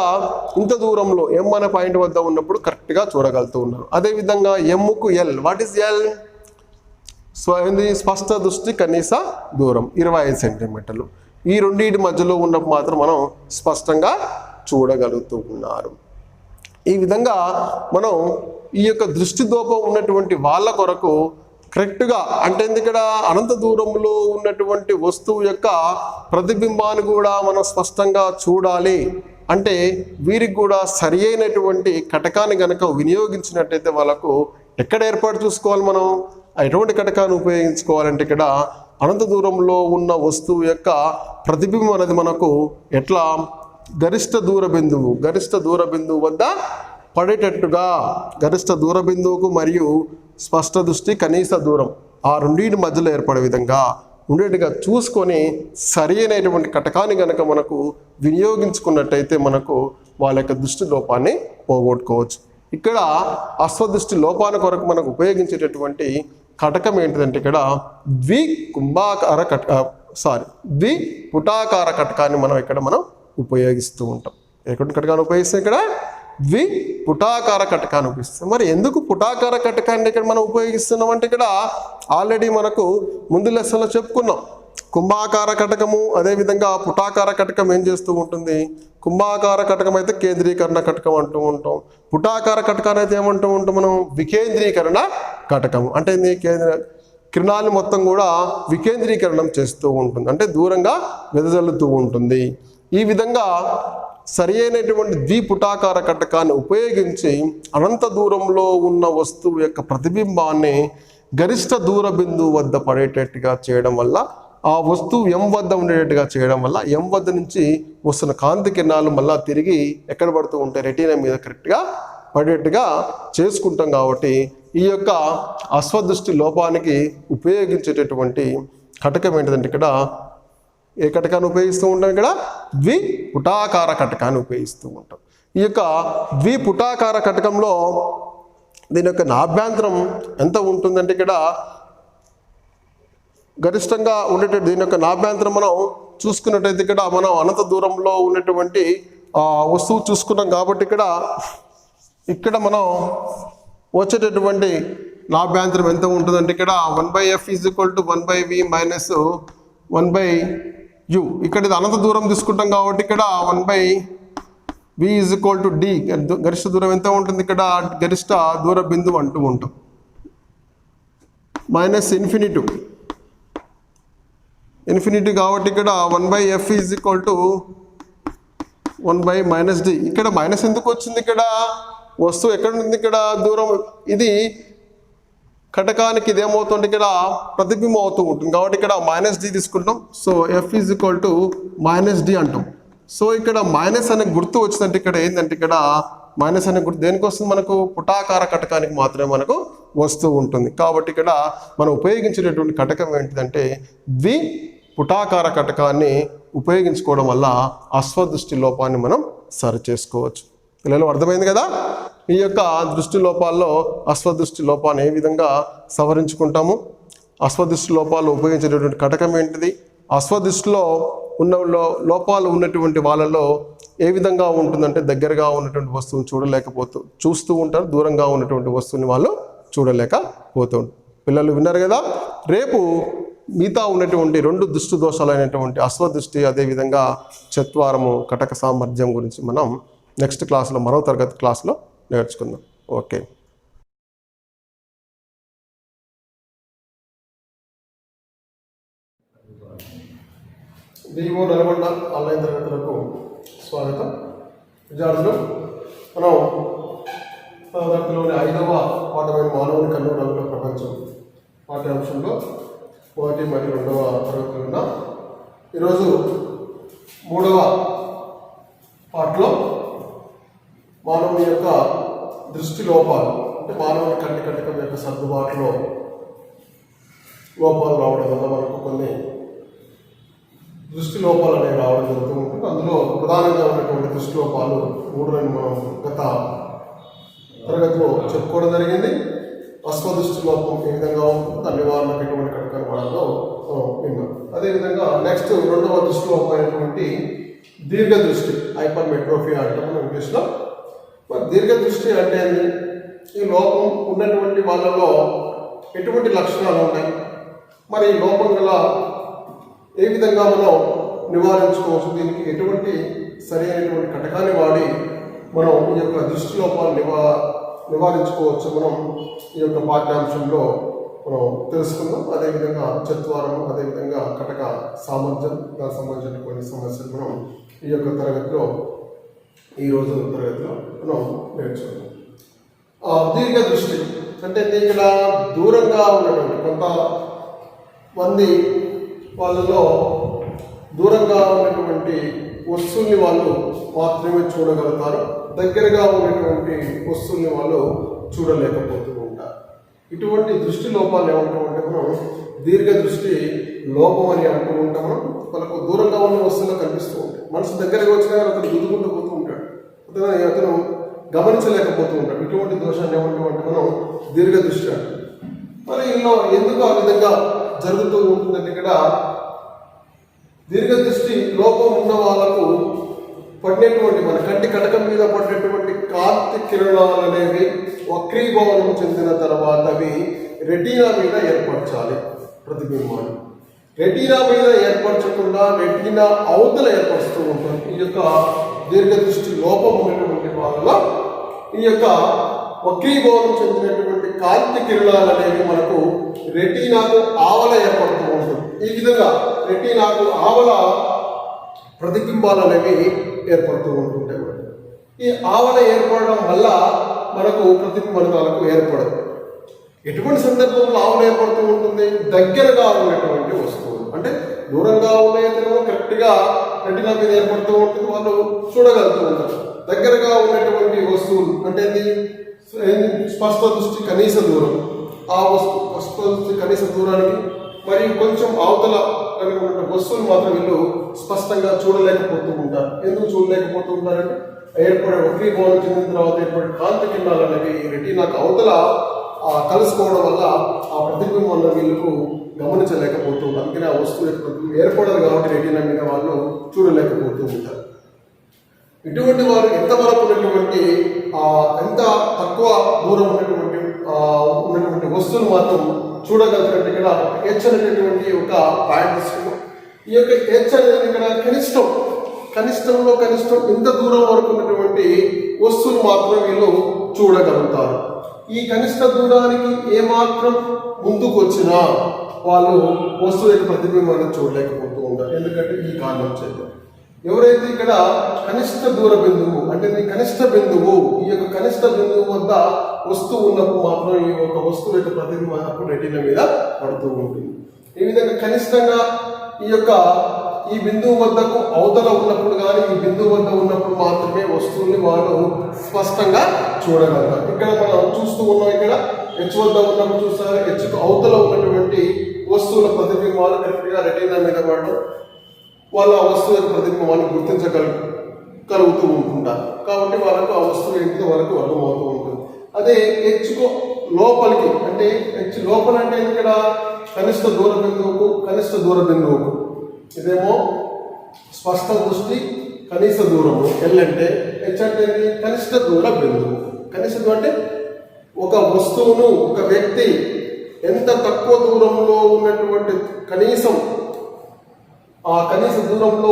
ఇంత దూరంలో ఎం అనే పాయింట్ వద్ద ఉన్నప్పుడు కరెక్ట్గా చూడగలుగుతూ ఉన్నారు. అదేవిధంగా ఎమ్ముకు ఎల్, వాట్ ఈస్ ఎల్? స్పష్ట దృష్టి కనీస దూరం 25 సెంటీమీటర్లు. ఈ రెండింటి మధ్యలో ఉన్నప్పుడు మాత్రం మనం స్పష్టంగా చూడగలుగుతూ ఉన్నారు. ఈ విధంగా మనం ఈ యొక్క దృష్టి దోషం ఉన్నటువంటి వాళ్ళ కొరకు కరెక్ట్గా అంటే ఇక్కడ అనంత దూరంలో ఉన్నటువంటి వస్తువు యొక్క ప్రతిబింబాన్ని కూడా మనం స్పష్టంగా చూడాలి అంటే వీరికి కూడా సరి అయినటువంటి కటకాన్ని కనుక వినియోగించినట్టయితే వాళ్ళకు ఎక్కడ ఏర్పాటు చూసుకోవాలి, మనం ఎటువంటి కటకాన్ని ఉపయోగించుకోవాలంటే ఇక్కడ అనంత దూరంలో ఉన్న వస్తువు యొక్క ప్రతిబింబం అనేది మనకు ఎట్లా గరిష్ట దూర బిందువు వద్ద పడేటట్టుగా, గరిష్ట దూర బిందువుకు మరియు స్పష్ట దృష్టి కనీస దూరం ఆ రెండింటి మధ్యలో ఏర్పడే విధంగా ఉండేట్టుగా చూసుకొని సరి అయినటువంటి కటకాన్ని కనుక మనకు వినియోగించుకున్నట్టయితే మనకు వాళ్ళ యొక్క దృష్టి లోపాన్ని పోగొట్టుకోవచ్చు. ఇక్కడ అస్వదృష్టి లోపాన్ని కొరకు మనకు ఉపయోగించేటటువంటి కటకం ఏంటిదంటే ఇక్కడ ద్విపుటాకార కటకాన్ని మనం ఉపయోగిస్తూ ఉంటాం. ఎటువంటి కటకాన్ని ఉపయోగిస్తే ఇక్కడ ద్విపుటాకార కటకాన్ని ఉపయోగిస్తాం. మరి ఎందుకు పుటాకార కటకాన్ని ఇక్కడ మనం ఉపయోగిస్తున్నాం అంటే ఇక్కడ ఆల్రెడీ మనకు ముందు లెసన్లో చెప్పుకున్నాం. కుంభాకార కటకము అదేవిధంగా పుటాకార కటకం ఏం చేస్తూ ఉంటుంది, కుంభాకార కటకం అయితే కేంద్రీకరణ కటకం అంటూ ఉంటాం, పుటాకార కటకాన్ని అయితే ఏమంటూ ఉంటాం మనం వికేంద్రీకరణ కటకం. అంటే కిరణాలు మొత్తం కూడా వికేంద్రీకరణం చేస్తూ ఉంటుంది, అంటే దూరంగా వెదజల్లుతూ ఉంటుంది. ఈ విధంగా సరి అయినటువంటి ద్విపుటాకార కటకాన్ని ఉపయోగించి అనంత దూరంలో ఉన్న వస్తువు యొక్క ప్రతిబింబాన్ని గరిష్ట దూర బిందువు వద్ద పడేటట్టుగా చేయడం వల్ల, ఆ వస్తువు ఎం వద్ద ఉండేటట్టుగా చేయడం వల్ల ఎం వద్ద నుంచి వస్తున్న కాంతి కిరణాలు మళ్ళీ తిరిగి ఎక్కడ పడుతూ ఉంటాయి, రెటీనా మీద కరెక్ట్గా పడేట్టుగా చేసుకుంటాం. కాబట్టి ఈ యొక్క అస్వదృష్టి లోపానికి ఉపయోగించేటటువంటి కటకం ఏంటిదంటే ఇక్కడ ఏ కటకాన్ని ఉపయోగిస్తూ ఉంటాం, ఇక్కడ ద్విపుటాకార కటకాన్ని ఉపయోగిస్తూ ఉంటాం. ఈ యొక్క ద్విపుటాకార కటకంలో దీని యొక్క నాభ్యంతరం ఎంత ఉంటుందంటే ఇక్కడ గరిష్టంగా ఉండేటట్టు దీని యొక్క నాభ్యంతరం మనం చూసుకున్నట్టయితే ఇక్కడ మనం అనంత దూరంలో ఉన్నటువంటి వస్తువు చూసుకున్నాం. కాబట్టి ఇక్కడ మనం వచ్చేటటువంటి నాభ్యంతరం ఎంత ఉంటుందంటే ఇక్కడ 1/f = 1/v - 1/u. ఇక్కడ ఇది అనంత దూరం తీసుకుంటాం కాబట్టి ఇక్కడ 1/v = d. గరిష్ట దూరం ఎంత ఉంటుంది, ఇక్కడ గరిష్ట దూర బిందువు అంటూ ఉంటాం ఇన్ఫినిటీ కాబట్టి ఇక్కడ 1/f = 1/- d. ఇక్కడ మైనస్ ఎందుకు వచ్చింది, ఇక్కడ వస్తువు ఎక్కడ ఉంది, ఇక్కడ దూరం ఇది కటకానికి ఇదేమవుతుంది ఇక్కడ ప్రతిబింబం అవుతూ ఉంటుంది కాబట్టి ఇక్కడ -d తీసుకుంటాం. సో f = -d అంటాం. సో ఇక్కడ మైనస్ అనే గుర్తు వచ్చిందంటే ఇక్కడ ఏంటంటే ఇక్కడ మైనస్ అనే గుర్తు దేనికి వస్తుంది, మనకు పుటాకార కటకానికి మాత్రమే మనకు వస్తూ ఉంటుంది. కాబట్టి ఇక్కడ మనం ఉపయోగించేటటువంటి కటకం ఏంటిదంటే ద్విపుటాకార కటకాన్ని ఉపయోగించుకోవడం వల్ల అస్వదృష్టి లోపాన్ని మనం సరి చేసుకోవచ్చు. పిల్లలు అర్థమైంది కదా. ఈ యొక్క దృష్టి లోపాల్లో అస్వదృష్టి లోపాన్ని ఏ విధంగా సవరించుకుంటాము, అస్వదృష్టి లోపాలు ఉపయోగించేటటువంటి కటకం ఏంటిది, అస్వదృష్టిలో ఉన్న లోపాలు ఉన్నటువంటి వాళ్ళలో ఏ విధంగా ఉంటుందంటే దగ్గరగా ఉన్నటువంటి వస్తువుని చూస్తూ ఉంటారు, దూరంగా ఉన్నటువంటి వస్తువుని వాళ్ళు చూడలేకపోతూ ఉంటారు. పిల్లలు విన్నారు కదా. రేపు మిగతా ఉన్నటువంటి 2 దృష్టి దోషాలైనటువంటి అస్వదృష్టి అదేవిధంగా చత్వారము కటక సామర్థ్యం గురించి మనం నెక్స్ట్ క్లాస్లో మరో తరగతి క్లాస్లో నేర్చుకుందాం. ఓకే. డిఓ నల్గొండ ఆన్లైన్ తరగతులకు స్వాగతం. విద్యార్థులు, మనం తరగతిలోని 5వ పాఠమైన మానవుని కన్ను రంగుల ప్రపంచం పాఠ్యాంశంలో 1 మరియు 2వ తరగతులు ఉన్నాం. ఈరోజు 3వ పాఠంలో మానవుని యొక్క దృష్టి లోపాలు అంటే మానవుని కంటి కటకం యొక్క సర్దుబాటులో లోపాలు రావడం వల్ల మనకు కొన్ని దృష్టి లోపాలు అనేవి రావడం జరుగుతూ ఉంటుంది. అందులో ప్రధానంగా ఉన్నటువంటి దృష్టి లోపాలు 3 మనం గత తరగతిలో చెప్పుకోవడం జరిగింది. అస్వదృష్టి లోపం ఏ విధంగా ఉంటుందో దాని నివారణకు ఎటువంటి కటకాలు వాడాలో విన్నాం. అదేవిధంగా నెక్స్ట్ 2వ దృష్టి లోపం అయినటువంటి దీర్ఘదృష్టి హైపర్మెట్రోపియా అంటే మనం ఇంగ్లీష్లో. మరి దీర్ఘదృష్టి అంటే ఈ లోపం ఉన్నటువంటి వాళ్ళలో ఎటువంటి లక్షణాలు ఉన్నాయి, మరి ఈ లోపం గల ఏ విధంగా మనం నివారించుకోవచ్చు, దీనికి ఎటువంటి సరైనటువంటి కటకాన్ని వాడి మనం ఈ యొక్క దృష్టి లోపాన్ని నివారించుకోవచ్చు మనం ఈ యొక్క పాఠ్యాంశంలో మనం తెలుసుకుందాం. అదేవిధంగా చత్వారం, అదేవిధంగా కటక సామర్థ్యం, దానికి సంబంధించిన కొన్ని సమస్యలు మనం ఈ యొక్క తరగతిలో ఈరోజు తరగతిలో మనం నేర్చుకుందాం. దీర్ఘ దృష్టి అంటే ఇక్కడ దూరంగా ఉన్నటువంటి కొంతమంది వాళ్ళలో దూరంగా ఉన్నటువంటి వస్తువుల్ని వాళ్ళు మాత్రమే చూడగలుగుతారు, దగ్గరగా ఉన్నటువంటి వస్తువుల్ని వాళ్ళు చూడలేకపోతూ ఉంటారు. ఇటువంటి దృష్టి లోపాలు ఏమంటామంటే మనం దీర్ఘ దృష్టి లోపం అని అంటూ ఉంటాము. మనకు దూరంగా ఉన్న వస్తువులు కనిపిస్తూ ఉంటాయి. మనసు దగ్గరగా వచ్చినా అతను గుద్దుకుంటూ పోతూ ఉంటాడు, అతను గమనించలేకపోతూ ఉంటాడు. ఇటువంటి దోషాన్ని ఏమంటామంటే మనం దీర్ఘ దృష్టి అంటాం. మరి ఇందులో ఎందుకు ఆ విధంగా జరుగుతూ ఉంటుందంటే ఇక్కడ దీర్ఘ దృష్టి లోపం ఉన్న వాళ్ళకు పడినటువంటి మన కంటి కటకం మీద పడినటువంటి కాంతి కిరణాలు అనేవి వక్రీభవనం చెందిన తర్వాత అవి రెటీనా మీద ఏర్పరచాలి ప్రతిబింబాన్ని. రెటీనా మీద ఏర్పరచకుండా రెటీనా అవతల ఏర్పరుస్తూ ఉంటుంది. ఈ యొక్క దీర్ఘ దృష్టి లోపం ఉన్నటువంటి వాళ్ళలో ఈ యొక్క వక్రీభవనం చెందినటువంటి కాంతి కిరణాలు అనేవి మనకు రెటీనాకు ఆవల ఏర్పడుతూ ఉంటుంది. ఈ విధంగా రెటీనాకు ఆవల ప్రతిబింబాలు అనేవి ఏర్పడుతూ ఉంటుంటాయి. ఈ ఆవల ఏర్పడడం వల్ల మనకు ప్రతిబింబాలకు ఏర్పడదు. ఎటువంటి సందర్భంలో ఆవల ఏర్పడుతూ ఉంటుంది? దగ్గరగా ఉన్నటువంటి వస్తువులు, అంటే దూరంగా ఉన్నాయేమో కరెక్ట్గా రెటీనా మీద ఏర్పడుతూ ఉంటుంది, వాళ్ళు చూడగలుగుతూ ఉంటారు. దగ్గరగా ఉన్నటువంటి వస్తువులు అంటే స్పష్ట దృష్టి కనీస దూరం, ఆ స్పష్ట దృష్టి కనీస దూరానికి మరియు కొంచెం అవతల ఉన్న వస్తువులు మాత్రం వీళ్ళు స్పష్టంగా చూడలేకపోతూ ఉంటారు. ఎందుకు చూడలేకపోతూ ఉంటారంటే ఏర్పడే వక్రీభవనం చెందిన తర్వాత ఏర్పడే కాంతి కిరణాలు అనేవి రెటీనాకు అవతల కలుసుకోవడం వల్ల ఆ ప్రతిబింబం వీళ్ళకు గమనించలేకపోతూ ఉంటారు. అందుకని ఆ వస్తువు యొక్క ప్రతిబింబం ఏర్పడదు కాబట్టి రెటీనా మీద వాళ్ళు చూడలేకపోతూ ఉంటారు. ఇటువంటి వారు ఎంతవరకు ఉన్నటువంటి ఎంత తక్కువ దూరం ఉన్నటువంటి వస్తువులు మాత్రం చూడగలుగుతారంటే ఇక్కడ హెచ్ అనేటటువంటి ఒక పాయింట్ తీసుకున్నాం. ఈ యొక్క హెచ్ అనేది ఇక్కడ కనిష్టంలో కనిష్టం ఇంత దూరం వరకు ఉన్నటువంటి వస్తువులు మాత్రం వీళ్ళు చూడగలుగుతారు. ఈ కనిష్ట దూరానికి ఏమాత్రం ముందుకు వచ్చినా వాళ్ళు వస్తువు యొక్క ప్రతిబింబాన్ని చూడలేకపోతూ ఉంటారు. ఎందుకంటే ఈ కారణం చేద్దాం. ఎవరైతే ఇక్కడ కనిష్ట దూర బిందువు అంటే కనిష్ట బిందువు, ఈ యొక్క కనిష్ట బిందువు వద్ద వస్తువు ఉన్నప్పుడు మాత్రం ఈ యొక్క వస్తువు యొక్క ప్రతిబింబం రెటీనా మీద పడుతూ ఉంటుంది. ఈ విధంగా కనిష్టంగా ఈ బిందువు వద్దకు అవతల ఉన్నప్పుడు కానీ ఈ బిందువు వద్ద ఉన్నప్పుడు మాత్రమే వస్తువుల్ని వాళ్ళు స్పష్టంగా చూడగలుగుతారు. ఇక్కడ మనం చూస్తూ ఉన్నాం, ఇక్కడ హెచ్ వద్ద ఉన్నప్పుడు చూస్తారు, హెచ్కు అవతల ఉన్నటువంటి వస్తువుల ప్రతిబింబాలు కరెక్ట్గా రెటీనా మీద పడడం వాళ్ళ ఆ వస్తువు యొక్క ప్రతిబింబాన్ని గుర్తించగలుగుతూ ఉంటుంటారు. కాబట్టి వాళ్ళకు ఆ వస్తువు ఏంటో వాళ్ళకు అర్థమవుతూ ఉంటుంది. అదే హెచ్కు లోపలికి అంటే హెచ్ లోపల అంటే ఇక్కడ కనిష్ట దూర బిందువుకు ఇదేమో స్పష్ట దృష్టి కనీస దూరము, ఎల్ అంటే హెచ్ అంటే కనిష్ట దూర బిందువు. కనిష్ట దూరం అంటే ఒక వస్తువును ఒక వ్యక్తి ఎంత తక్కువ దూరంలో ఉన్నటువంటి కనీస దూరంలో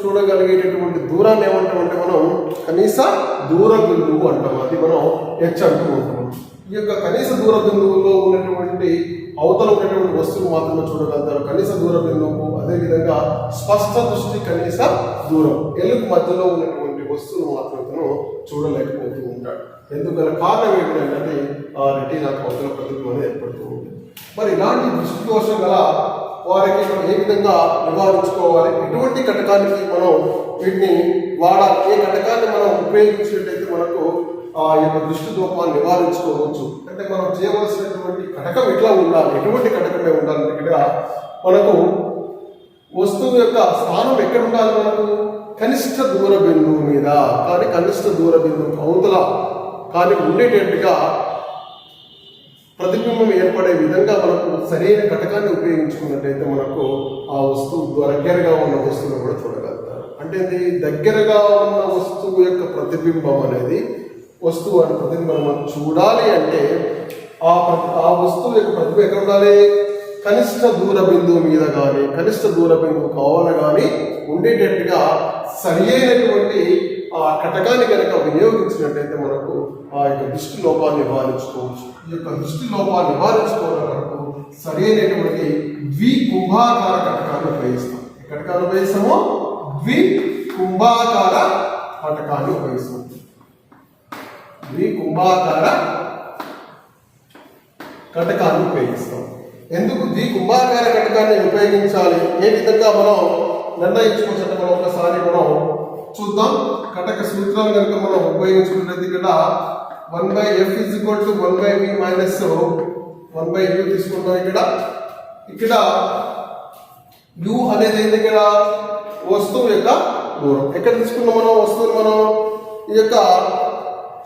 చూడగలిగేటటువంటి దూరాన్ని ఏమంటామంటే మనం కనీస దూర బిందువు అంటాం. అది మనం హెచ్ అంటూ ఉంటాం. ఈ యొక్క కనీస దూర బిందువులో ఉన్నటువంటి అవతల ఉన్నటువంటి వస్తువు మాత్రమే చూడగలుగుతారు కనీస దూర బిందువు. అదేవిధంగా స్పష్ట దృష్టి కనీస దూరం ఎల్లుకు మధ్యలో ఉన్నటువంటి వస్తువును మాత్రం చూడలేకపోతూ ఉంటాడు. ఎందుకని కారణం ఏంటంటే ఆ రెటీనాకు అవతల ప్రతిబింబం ఏర్పడుతూ ఉంటుంది. మరి ఇలాంటి దృష్టి దోషం గల వారికి మనం ఏ విధంగా నివారించుకోవాలి, ఎటువంటి కటకానికి మనం వీటిని వాడాలి, ఏ కటకాన్ని మనం ఉపయోగించినట్లయితే మనకు ఆ యొక్క దృష్టి దోషాన్ని నివారించుకోవచ్చు అంటే మనం చేయవలసినటువంటి కటకం ఎట్లా ఉండాలి, ఎటువంటి కటకమే ఉండాలంటే ఇక్కడ మనకు వస్తువు యొక్క స్థానం ఎక్కడ ఉండాలి, మనకు కనిష్ట దూర బిందువు మీద కానీ కనిష్ట దూర బిందువు అవతల కానీ ఉండేటట్టుగా ప్రతిబింబం ఏర్పడే విధంగా మనకు సరైన కటకాన్ని ఉపయోగించుకున్నట్టయితే మనకు ఆ వస్తువు దగ్గరగా ఉన్న వస్తువును కూడా చూడగలుగుతారు. అంటే దగ్గరగా ఉన్న వస్తువు యొక్క ప్రతిబింబం అనేది వస్తువు అనే ప్రతిబింబం మనం చూడాలి అంటే ఆ వస్తువు యొక్క ప్రతిబింబం ఎక్కడ ఉండాలి, కనిష్ట దూర బిందువు మీద కానీ కనిష్ట దూర బిందువు కావాల కానీ ఉండేటట్టుగా సరి అయినటువంటి ఆ కటకాన్ని కనుక వినియోగించినట్టయితే మనకు ఆ యొక్క దృష్టి లోపాన్ని నివారించుకోవచ్చు. ఈ యొక్క దృష్టి లోపాన్ని నివారించుకోవడం వరకు సరైనటువంటి ద్వికుంభాకార కటకాన్ని ఉపయోగిస్తాం. ఈ కటకాన్ని ఉపయోగిస్తాము, ద్వికుంభాకార కటకాన్ని ఉపయోగిస్తాం. ద్వికుంభాకార కటకాన్ని ఉపయోగిస్తాం. ఎందుకు ద్వికుంభాకార కటకాన్ని ఉపయోగించాలి, ఏ విధంగా మనం నిర్ణయించుకోవచ్చు మనం ఒకసారి మనం చూద్దాం. కటక సూత్రాలు కనుక మనం ఉపయోగించుకున్నది ఇక్కడ 1/f = 1/v - 1/u తీసుకుంటాం. ఇక్కడ u అనేది ఏంటి, ఇక్కడ వస్తువు యొక్క దూరం. ఎక్కడ తీసుకున్నాం మనం వస్తువుని, మనం ఈ యొక్క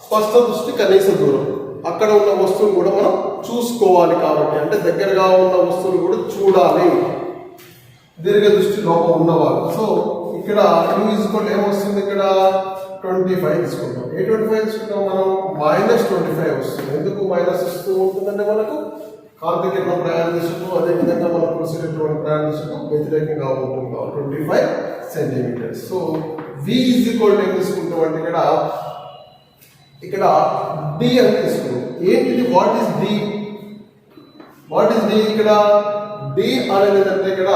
స్పష్ట దృష్టి కనీస దూరం, అక్కడ ఉన్న వస్తువుని కూడా మనం చూసుకోవాలి. కాబట్టి అంటే దగ్గరగా ఉన్న వస్తువుని కూడా చూడాలి దీర్ఘ దృష్టి లోపం ఉన్నవాళ్ళు. సో ఇక్కడ u ఏమొస్తుంది, ఇక్కడ 25 తీసుకుంటాం. ఏ 25 తీసుకుంటాం మనం, -25 వస్తుంది. ఎందుకు మైనస్ వస్తూ ఉంటుందంటే మనకు కాంతి కిరణం ప్రయాణ దిశకు అదేవిధంగా మనం కురిసేటటువంటి ప్రయాణ దిశకు వ్యతిరేకంగా ఉంటుంది కాబట్టి 25 సెంటీమీటర్స్. సో v ఏం తీసుకుంటాం అంటే ఇక్కడ d అని తీసుకున్నాం. ఏంటిది, వాట్ ఈస్ d? ఇక్కడ d అనేది అంటే ఇక్కడ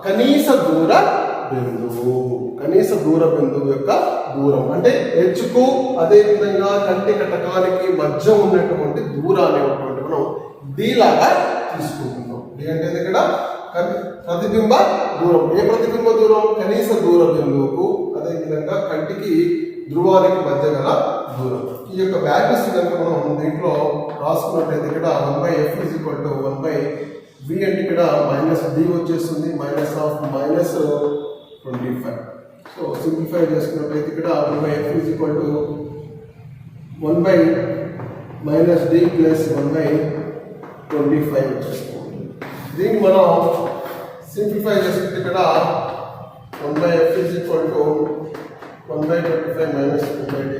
కనీస దూర బిందువు. కనీస దూర బిందువు యొక్క దూరం అంటే హెచ్కు అదేవిధంగా కంటి కటకానికి మధ్య ఉన్నటువంటి దూరాన్ని మనం d లాగా తీసుకుంటున్నాం. d అంటే ఇక్కడ ప్రతిబింబ దూరం. ఏ ప్రతిబింబ దూరం, కనీస దూర బిందువుకు అదేవిధంగా కంటికి ధ్రువానికి మధ్య గల దూరం. ఈ యొక్క వాల్యూస్ కనుక మనం దీంట్లో రాసుకున్నట్లయితే ఇక్కడ 1/f = 1/v అంటే ఇక్కడ -d వచ్చేస్తుంది, -25. సో సింప్లిఫై చేసుకున్నట్లయితే ఇక్కడ 1/f = 1/-d + 1/25 వచ్చేస్తుంది. దీన్ని మనం సింప్లిఫై చేసుకుంటే ఇక్కడ 1/f = 1/25 - 2/d.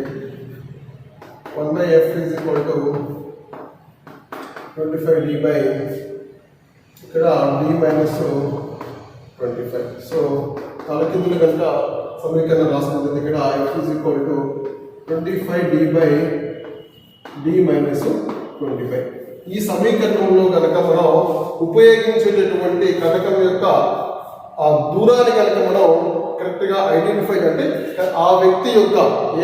1/f = 25d ఇక్కడ d - 25. సో తలకిందులు కనుక సమీకరణం రాసుకుంటుంది. ఇక్కడ f = 25d/d - 25. ఈ సమీకరణంలో కనుక మనం ఉపయోగించేటటువంటి కటకం యొక్క ఆ దూరాన్ని కనుక మనం కరెక్ట్గా ఐడెంటిఫై అంటే ఆ వ్యక్తి యొక్క ఏ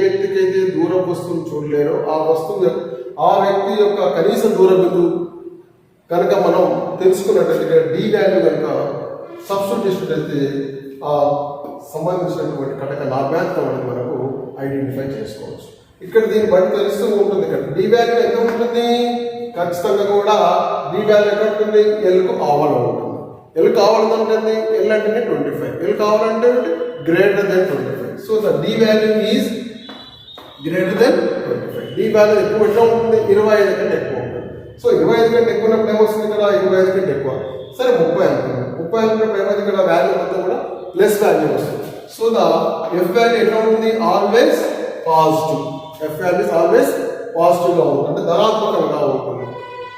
వ్యక్తికైతే దూరం వస్తువును చూడలేరో ఆ వ్యక్తి యొక్క కనీస దూర బిందువు కనుక మనం తెలుసుకున్నట్లయితే d వాల్యూ కనుక సబ్స్టిట్యూషన్ అయితే ఆ సంబంధించినటువంటి కటక నాభ్యాంతం అనేది మనకు ఐడెంటిఫై చేసుకోవచ్చు. ఇక్కడ దీన్ని బట్టి తెలుస్తూ ఉంటుంది. ఇక్కడ d వాల్యూ ఎంత ఉంటుంది, ఖచ్చితంగా కూడా d వాల్యూ ఎంత ఉంటుంది, ఎల్కు ఆవల ఉంటుంది. ఎల్ కావాలంటే ఎల్ అంటేనే 25, ఎల్ కావాలంటే greater than 25. So the d value is greater than 25. d value ఎక్కువ ఎట్లా ఉంటుంది, 25 కంటే ఎక్కువ ఉంటుంది. సో 25 కంటే ఎక్కువ ఉన్నప్పుడు ఏమొస్తుంది, ఇక్కడ 25 కంటే ఎక్కువ, సరే 30 అనుకున్నాం. 30 అనుకున్నప్పుడు ఏమైంది, ఇక్కడ వాల్యూ మొత్తం కూడా ప్లస్ వాల్యూ వస్తుంది. సో ద ఎఫ్ వాల్యూ ఎట్లా ఉంటుంది, always positive. F value always పాజిటివ్గా ఉంటుంది, అంటే ధనాత్మకంగా ఉంటుంది.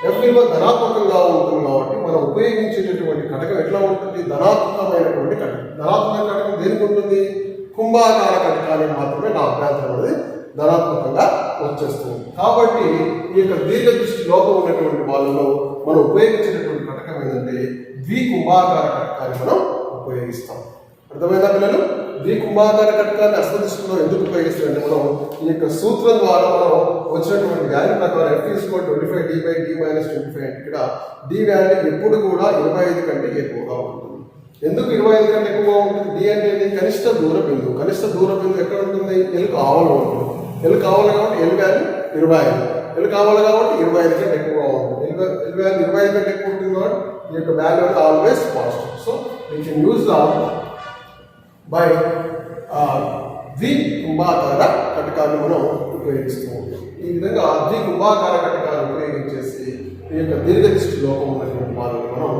ఎఫ్ విలువ ధనాత్మకంగా ఉంటుంది కాబట్టి మనం ఉపయోగించేటటువంటి కటకం ఎట్లా ఉంటుంది, ధనాత్మకమైనటువంటి కటకం. ధనాత్మక కటకం దేనికి ఉంటుంది, కుంభాకార కటకానికి మాత్రమే నా అభ్యంతరం అనేది ధనాత్మకంగా వచ్చేస్తుంది. కాబట్టి ఈ యొక్క దీర్ఘ దృష్టి లోపం ఉన్నటువంటి వాళ్ళలో మనం ఉపయోగించేటటువంటి కటకం ఏంటంటే ద్వికుంభాకార కటకాన్ని మనం ఉపయోగిస్తాం. అర్థమైందా పిల్లలు? ద్వికుంభాకార కటకాన్ని అస్పదృష్టిలో ఎందుకు ఉపయోగిస్తామంటే మనం ఈ యొక్క సూత్రం ద్వారా మనం వచ్చినటువంటి వాల్యూ ప్రకారం f = 25d/d - 25 అంటే ఇక్కడ d వాల్యూ ఎప్పుడు కూడా 25 కంటే ఎక్కువగా ఉంటుంది. ఎందుకు 25 కంటే ఎక్కువగా ఉంటుంది, d అంటే కనిష్ట దూర బిందువు. కనిష్ట దూర బిందువు ఎక్కడ ఉంటుంది, ఎల్ కావాలి ఉంటుంది. ఎల్ కావాలి కాబట్టి ఎల్ వాల్యూ 25, ఎల్ కావాలి కాబట్టి 25 కంటే ఎక్కువగా ఉంటుంది. ఎల్ వాల్యూ 25 కంటే ఎక్కువ ఉంటుంది కాబట్టి ఈ యొక్క value always positive. So we can use the by ద్వికుంభాకార కటకాన్ని మనం ఉపయోగిస్తూ ఉంటాం. ఈ విధంగా ద్వికుంభాకార కటకాన్ని ఉపయోగించేసి ఈ యొక్క దీర్ఘ దృష్టి లోపం ఉన్నటువంటి వాళ్ళని మనం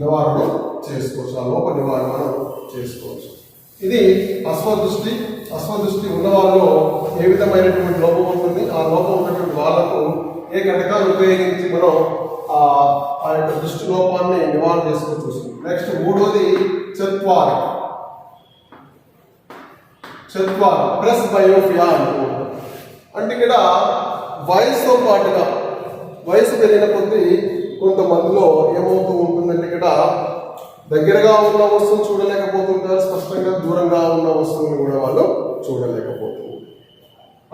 నివారణ చేసుకోవచ్చు, ఆ లోప నివారణ మనం చేసుకోవచ్చు. ఇది అస్వదృష్టి ఉన్న వాళ్ళలో ఏ విధమైనటువంటి లోపం ఉంటుంది, ఆ లోపం ఉన్నటువంటి వాళ్ళకు ఏ కటకాలు ఉపయోగించి మనం ఆ యొక్క దృష్టి లోపాన్ని నివారణ చేసుకోవచ్చు. నెక్స్ట్ మూడోది చత్వారి. చత్వారం ప్లస్ బయోఫియా అంటూ ఉంటాం. అంటే ఇక్కడ వయసుతో పాటుగా వయసు పెరిగిన కొద్దీ కొంతమందిలో ఏమవుతూ ఉంటుందంటే ఇక్కడ దగ్గరగా ఉన్న వస్తువులు చూడలేకపోతుంటారు, స్పష్టంగా దూరంగా ఉన్న వస్తువులను కూడా వాళ్ళు చూడలేకపోతున్నారు.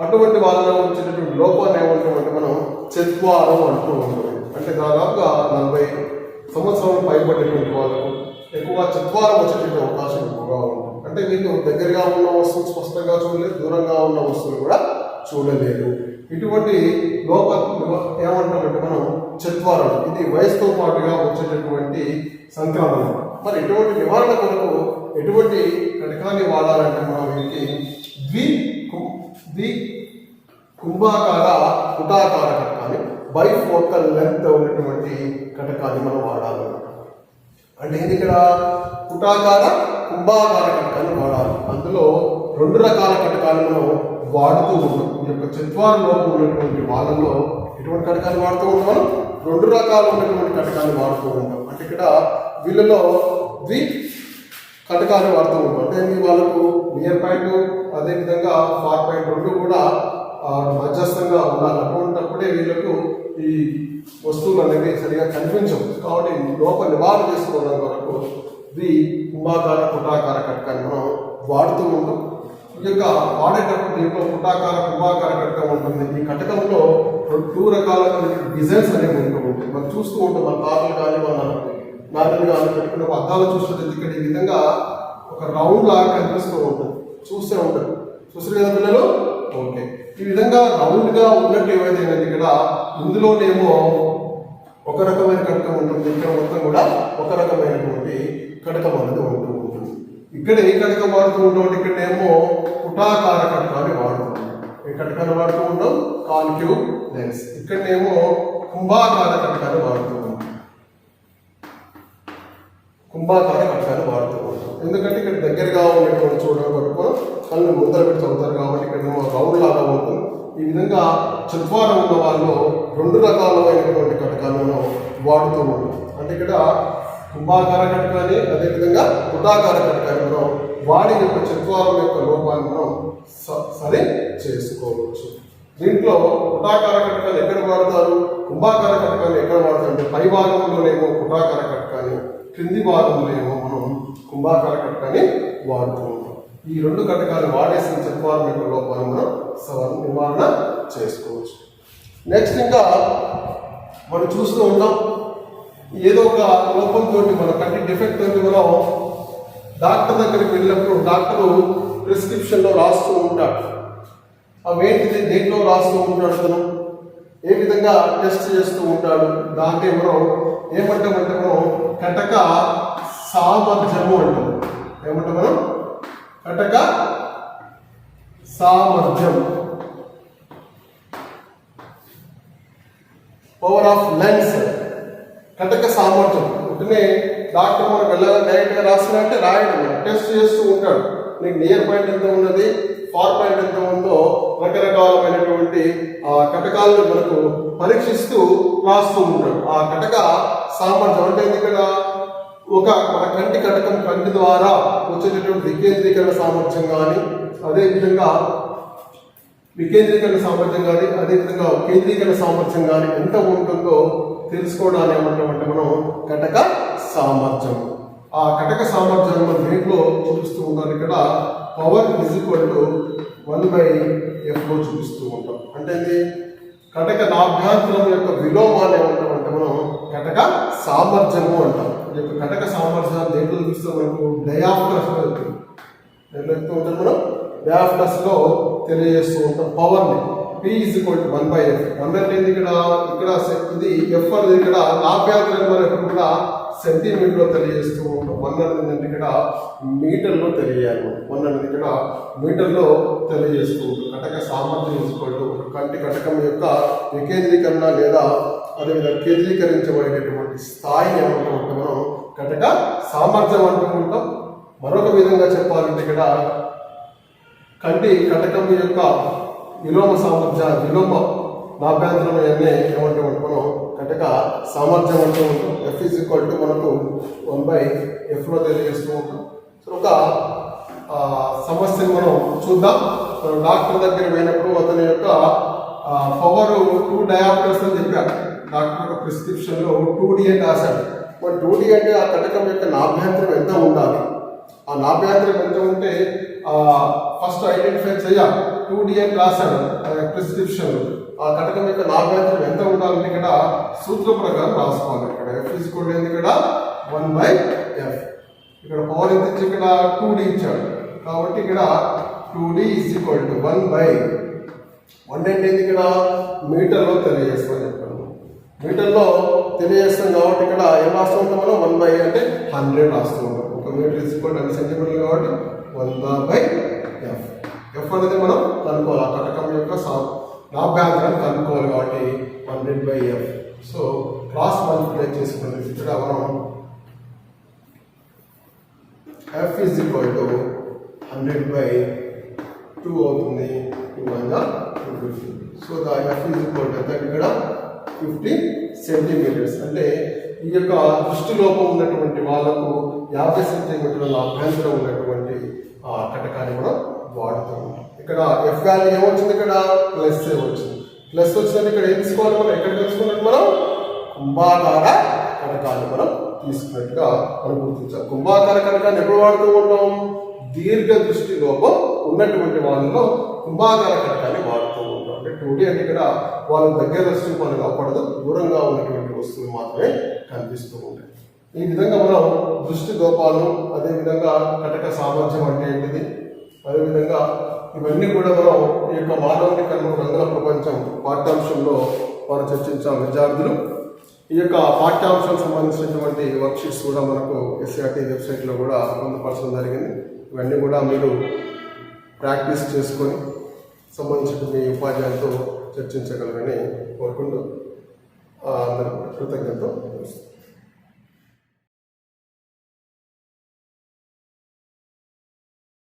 అటువంటి వాళ్ళలో వచ్చేటటువంటి లోపాన్ని ఏమంటామంటే మనం చత్వారం అంటూ ఉంటాం. అంటే దాదాపుగా 40 సంవత్సరాలు పైబడినటువంటి వాళ్ళకు ఎక్కువగా చత్వారం వచ్చేటువంటి అవకాశం ఎక్కువగా ఉంటుంది. అంటే వీళ్ళు దగ్గరగా ఉన్న వస్తువులు స్పష్టంగా చూడలేదు, దూరంగా ఉన్న వస్తువులు కూడా చూడలేదు. ఇటువంటి లోపం ఏమంటామంటే మనం చత్వారం. ఇది వయసుతో పాటుగా వచ్చేటటువంటి సంక్రమణ. మరి ఎటువంటి నివారణ కొరకు ఎటువంటి కటకాన్ని వాడాలంటే మనం వీటికి కుంభాకార పుటాకార కటకాన్ని, బైఫోకల్ లెంత్ ఉన్నటువంటి కటకాన్ని మనం వాడాలన్నమాట. అంటే ఇది ఇక్కడ పుటాకార కుంభాకార కటకాన్ని వాడాలి. అందులో 2 రకాల కటకాలు మనం వాడుతూ ఉంటాం. ఈ యొక్క చత్వారంలో ఉన్నటువంటి వాళ్ళల్లో ఎటువంటి కటకాలు వాడుతూ ఉంటాం మనం? 2 రకాలు ఉన్నటువంటి కటకాలు వాడుతూ ఉంటాం. అంటే ఇక్కడ వీళ్ళలో కటకాలు వాడుతూ ఉంటాం. అంటే వాళ్ళకు నియర్ పాయింట్ అదేవిధంగా ఫార్ పాయింట్ 2 కూడా మధ్యస్థంగా ఉండాలి. అటువంటిప్పుడే వీళ్ళకు ఈ వస్తువులు అనేవి సరిగా కనిపించవు. కాబట్టి లోప నివారణ చేసుకోవడం వరకు కుంభాకార పుటాకార కటకాన్ని మనం వాడుతూ ఉంటాం. ఈ యొక్క వాడేటప్పుడు దీంట్లో పుటాకార కుంభాకార కటకం ఉంటుంది. ఈ కటకంలో 2 రకాల డిజైన్స్ అనేవి ఉంటూ ఉంటాయి. మనం చూస్తూ ఉంటాం. మన తాతలు కానీ మన నాన్నలు కానీ పెట్టుకున్న అద్దాలు చూస్తుంటే ఇక్కడ ఈ విధంగా ఒక రౌండ్ లాగా కనిపిస్తూ ఉంటుంది. చూస్తూ ఉంటారు. చూస్తారు కదా పిల్లలు? ఓకే. ఈ విధంగా రౌండ్గా ఉన్నట్టు ఏమైతే ఇక్కడ ఇందులోనేమో ఒక రకమైన కటకం ఉంటుంది, ఇక్కడ మొత్తం కూడా ఒక రకమైనటువంటి కటకం అనేది ఉంటూ ఉంటుంది. ఇక్కడ ఏ కటకం వాడుతూ ఉంటాం? ఇక్కడేమో పుటాకార కటకాన్ని వాడుతూ ఉంటాం. ఏ కటకాన్ని వాడుతూ ఉంటాం? Concave lens. ఇక్కడనేమో కుంభాకార కటకాన్ని వాడుతూ ఉంటాం. కుంభాకార కటకాన్ని వాడుతూ ఉంటాం. ఎందుకంటే ఇక్కడ దగ్గరగా ఉన్నటువంటి చూడడం వరకు కళ్ళు ముందర పెట్టి చదువుతారు కాబట్టి ఇక్కడ రౌండ్ లాగా ఉంటుంది. ఈ విధంగా చత్వారం ఉన్న వాళ్ళు 2 రకాలైనటువంటి కటకాలను వాడుతూ ఉంటాం. అంటే ఇక్కడ కుంభాకార కటకాన్ని అదేవిధంగా పుటాకార కటకాన్ని మనం వాడి యొక్క చత్వారం యొక్క లోపాన్ని మనం సరి చేసుకోవచ్చు. దీంట్లో పుటాకార కటకాన్ని ఎక్కడ వాడతారు, కుంభాకార కటకాన్ని ఎక్కడ వాడతారు అంటే పై భాగంలోనేమో పుటాకార కటకాన్ని, క్రింది భాగంలో ఏమో మనం కుంభాకార కటకాన్ని వాడుతూ ఉంటాం. ఈ 2 కటకాలు వాడేసిన చత్వారం యొక్క లోపాన్ని మనం నివారణ చేసుకోవచ్చు. నెక్స్ట్ ఇంకా మనం చూస్తూ ఉంటాం, ఏదో ఒక లోపంతో మన కంటి డిఫెక్ట్ తోటి మనం డాక్టర్ దగ్గరికి వెళ్ళినప్పుడు డాక్టరు ప్రిస్క్రిప్షన్లో రాస్తూ ఉంటాడు. అవేంటిది దేంట్లో రాస్తూ ఉంటాడు, అతను ఏ విధంగా టెస్ట్ చేస్తూ ఉంటాడు. దాంట్లో మనం ఏమంటామంటే మనం కటక సామర్థ్యము అంటాం. ఏమంటాం మనం? కటక సామర్థ్యం, పవర్ ఆఫ్ లెన్స్. కటక సామర్థ్యం ఉంటేనే డాక్టర్ మనకు వెళ్ళాలని డైరెక్ట్గా రాసినంటే రాయడం, టెస్ట్ చేస్తూ ఉంటాడు. నీకు నియర్ పాయింట్ ఎంత ఉన్నది, ఫార్ పాయింట్ ఎంత ఉందో రకరకాలమైనటువంటి ఆ కటకాలను మనకు పరీక్షిస్తూ రాస్తూ ఉంటాడు. ఆ కటక సామర్థ్యం అంటే ఇక్కడ ఒక మన కంటి కటకం కంటి ద్వారా వచ్చేటటువంటి వికేంద్రీకరణ సామర్థ్యం కానీ అదేవిధంగా అదేవిధంగా కేంద్రీకరణ సామర్థ్యం కానీ ఎంత ఉంటుందో తెలుసుకోవడానికి ఏమంటామంటే మనం కటక సామర్థ్యం. ఆ కటక సామర్థ్యాన్ని మనం దేంట్లో చూపిస్తూ ఉంటాం, ఇక్కడ పవర్ = 1/f చూపిస్తూ ఉంటాం. అంటే కటక నాభ్యంతరం యొక్క విలోమాన్ని ఏమంటామంటే మనం కటక సామర్థ్యము అంటాం. ఈ యొక్క కటక సామర్థ్యాన్ని దేంట్లో చూపిస్తూ మనకు డయాఫ్రస్ మనం డయాఫ్రస్లో తెలియజేస్తూ ఉంటాం పవర్ని. P = 1/f. 1 అంటే ఇక్కడ ఇది F అనేది ఇక్కడ నాభ్యంతరం మనం కూడా సెంటీమీటర్లో తెలియజేస్తూ ఉంటాం. 1 అనేది ఇక్కడ మీటర్లో తెలియాలి. 1 అనేది ఇక్కడ మీటర్లో తెలియజేస్తూ ఉంటాం. కటక సామర్థ్యం ఒక కంటి కటకం యొక్క వికేంద్రీకరణ లేదా అదేవిధంగా కేంద్రీకరించబడేటటువంటి స్థాయిని ఏమంటామంటే మనం కటక సామర్థ్యం అంటూ ఉంటాం. మరొక విధంగా చెప్పాలంటే ఇక్కడ కంటి కటకం యొక్క విలోమ నాభ్యంతరం అన్నీ ఏమంటే మనం కటక సామర్థ్యం అంటూ ఉంటాం. F = మనకు 1/f తెలియజేస్తూ ఉంటాం. సో ఒక సమస్యను మనం చూద్దాం. మనం డాక్టర్ దగ్గర పోయినప్పుడు అతని యొక్క పవర్ 2 డయాప్టర్స్ అని చెప్పారు. డాక్టర్ యొక్క ప్రిస్క్రిప్షన్లో 2D అని రాశాడు. మరి 2D అంటే ఆ కటకం యొక్క నాభ్యంతరం ఎంత ఉండాలి, ఆ నాభ్యంతరం ఎంత ఉంటే ఫస్ట్ ఐడెంటిఫై చేయాలి. 2D అని రాశాడు ప్రిస్క్రిప్షన్లో. ఆ కటకం యొక్క నాభ్యంతరం ఎంత ఉండాలంటే ఇక్కడ సూత్ర ప్రకారం రాసుకోవాలి. ఇక్కడ F ఈక్వల్ ఏంది, ఇక్కడ 1/F. ఇక్కడ పవర్ ఎంత ఇచ్చి ఇక్కడ 2D ఇచ్చాడు కాబట్టి ఇక్కడ 2D ఈజ్ ఈక్వల్ టు 1/1 అంటే ఇక్కడ మీటర్లో తెలియజేస్తామని చెప్పాను. మీటర్లో తెలియజేస్తాం కాబట్టి ఇక్కడ ఏం రాస్తూ ఉంటాం మనం, 1/, అంటే 100 రాస్తూ ఉంటాం. ఒక మీటర్ ఈజ్ ఈక్వల్ 10 సెంటీమీటర్లు కాబట్టి 100/F. F అనేది మనం కనుక్కోవాలి, ఆ కటకం యొక్క నాభ్యంతరాన్ని కనుక్కోవాలి కాబట్టి 100/F. సో క్రాస్ మల్టిప్లై చేసుకుని ఇక్కడ మనం F ఈజ్ ఈక్వల్ టు 100/2 అవుతుంది. 2 250. So the F is equal to ఇక్కడ 50 సెంటీమీటర్స్. అంటే ఈ యొక్క దృష్టి లోపం ఉన్నటువంటి వాళ్ళకు 50 సెంటీమీటర్ల అభ్యంతరం ఉన్నటువంటి కటకాన్ని కూడా వాడుతాం. ఇక్కడ F వాల్యూ ఏమొచ్చింది, ఇక్కడ ప్లస్ వచ్చింది. ప్లస్ వచ్చినట్టు ఇక్కడ ఏం తీసుకోవాలి, మనం ఎక్కడ తెలుసుకున్నట్టు మనం కుంభాకార కటకాన్ని మనం తీసుకున్నట్టుగా మనం గుర్తించాలి. కుంభాకార కటకాన్ని ఎప్పుడు వాడుతూ ఉంటాం, దీర్ఘ దృష్టి లోపం ఉన్నటువంటి వాళ్ళలో కుంభాకార కటకాన్ని వాడుతూ ఉంటాం. అంటే 2D అంటే ఇక్కడ వాళ్ళ దగ్గర దృష్టి మనకు అవపడదు, దూరంగా ఉన్నటువంటి వస్తువులు మాత్రమే కనిపిస్తూ ఉంటాయి. ఈ విధంగా మనం దృష్టి లోపాలను, అదేవిధంగా కటక సామర్థ్యం అంటే ఏంటిది, అదేవిధంగా ఇవన్నీ కూడా మనం ఈ యొక్క మానవుని కన్ను రంగుల ప్రపంచం పాఠ్యాంశంలో మనం చర్చించాం. విద్యార్థులు ఈ యొక్క పాఠ్యాంశానికి సంబంధించినటువంటి వర్క్షీట్స్ కూడా మనకు SCRT వెబ్సైట్లో కూడా పొందుపరచడం జరిగింది. ఇవన్నీ కూడా మీరు ప్రాక్టీస్ చేసుకొని సంబంధించిన మీ ఉపాధ్యాయులతో చర్చించగలరని కోరుకుంటూ అందరూ కృతజ్ఞతలు.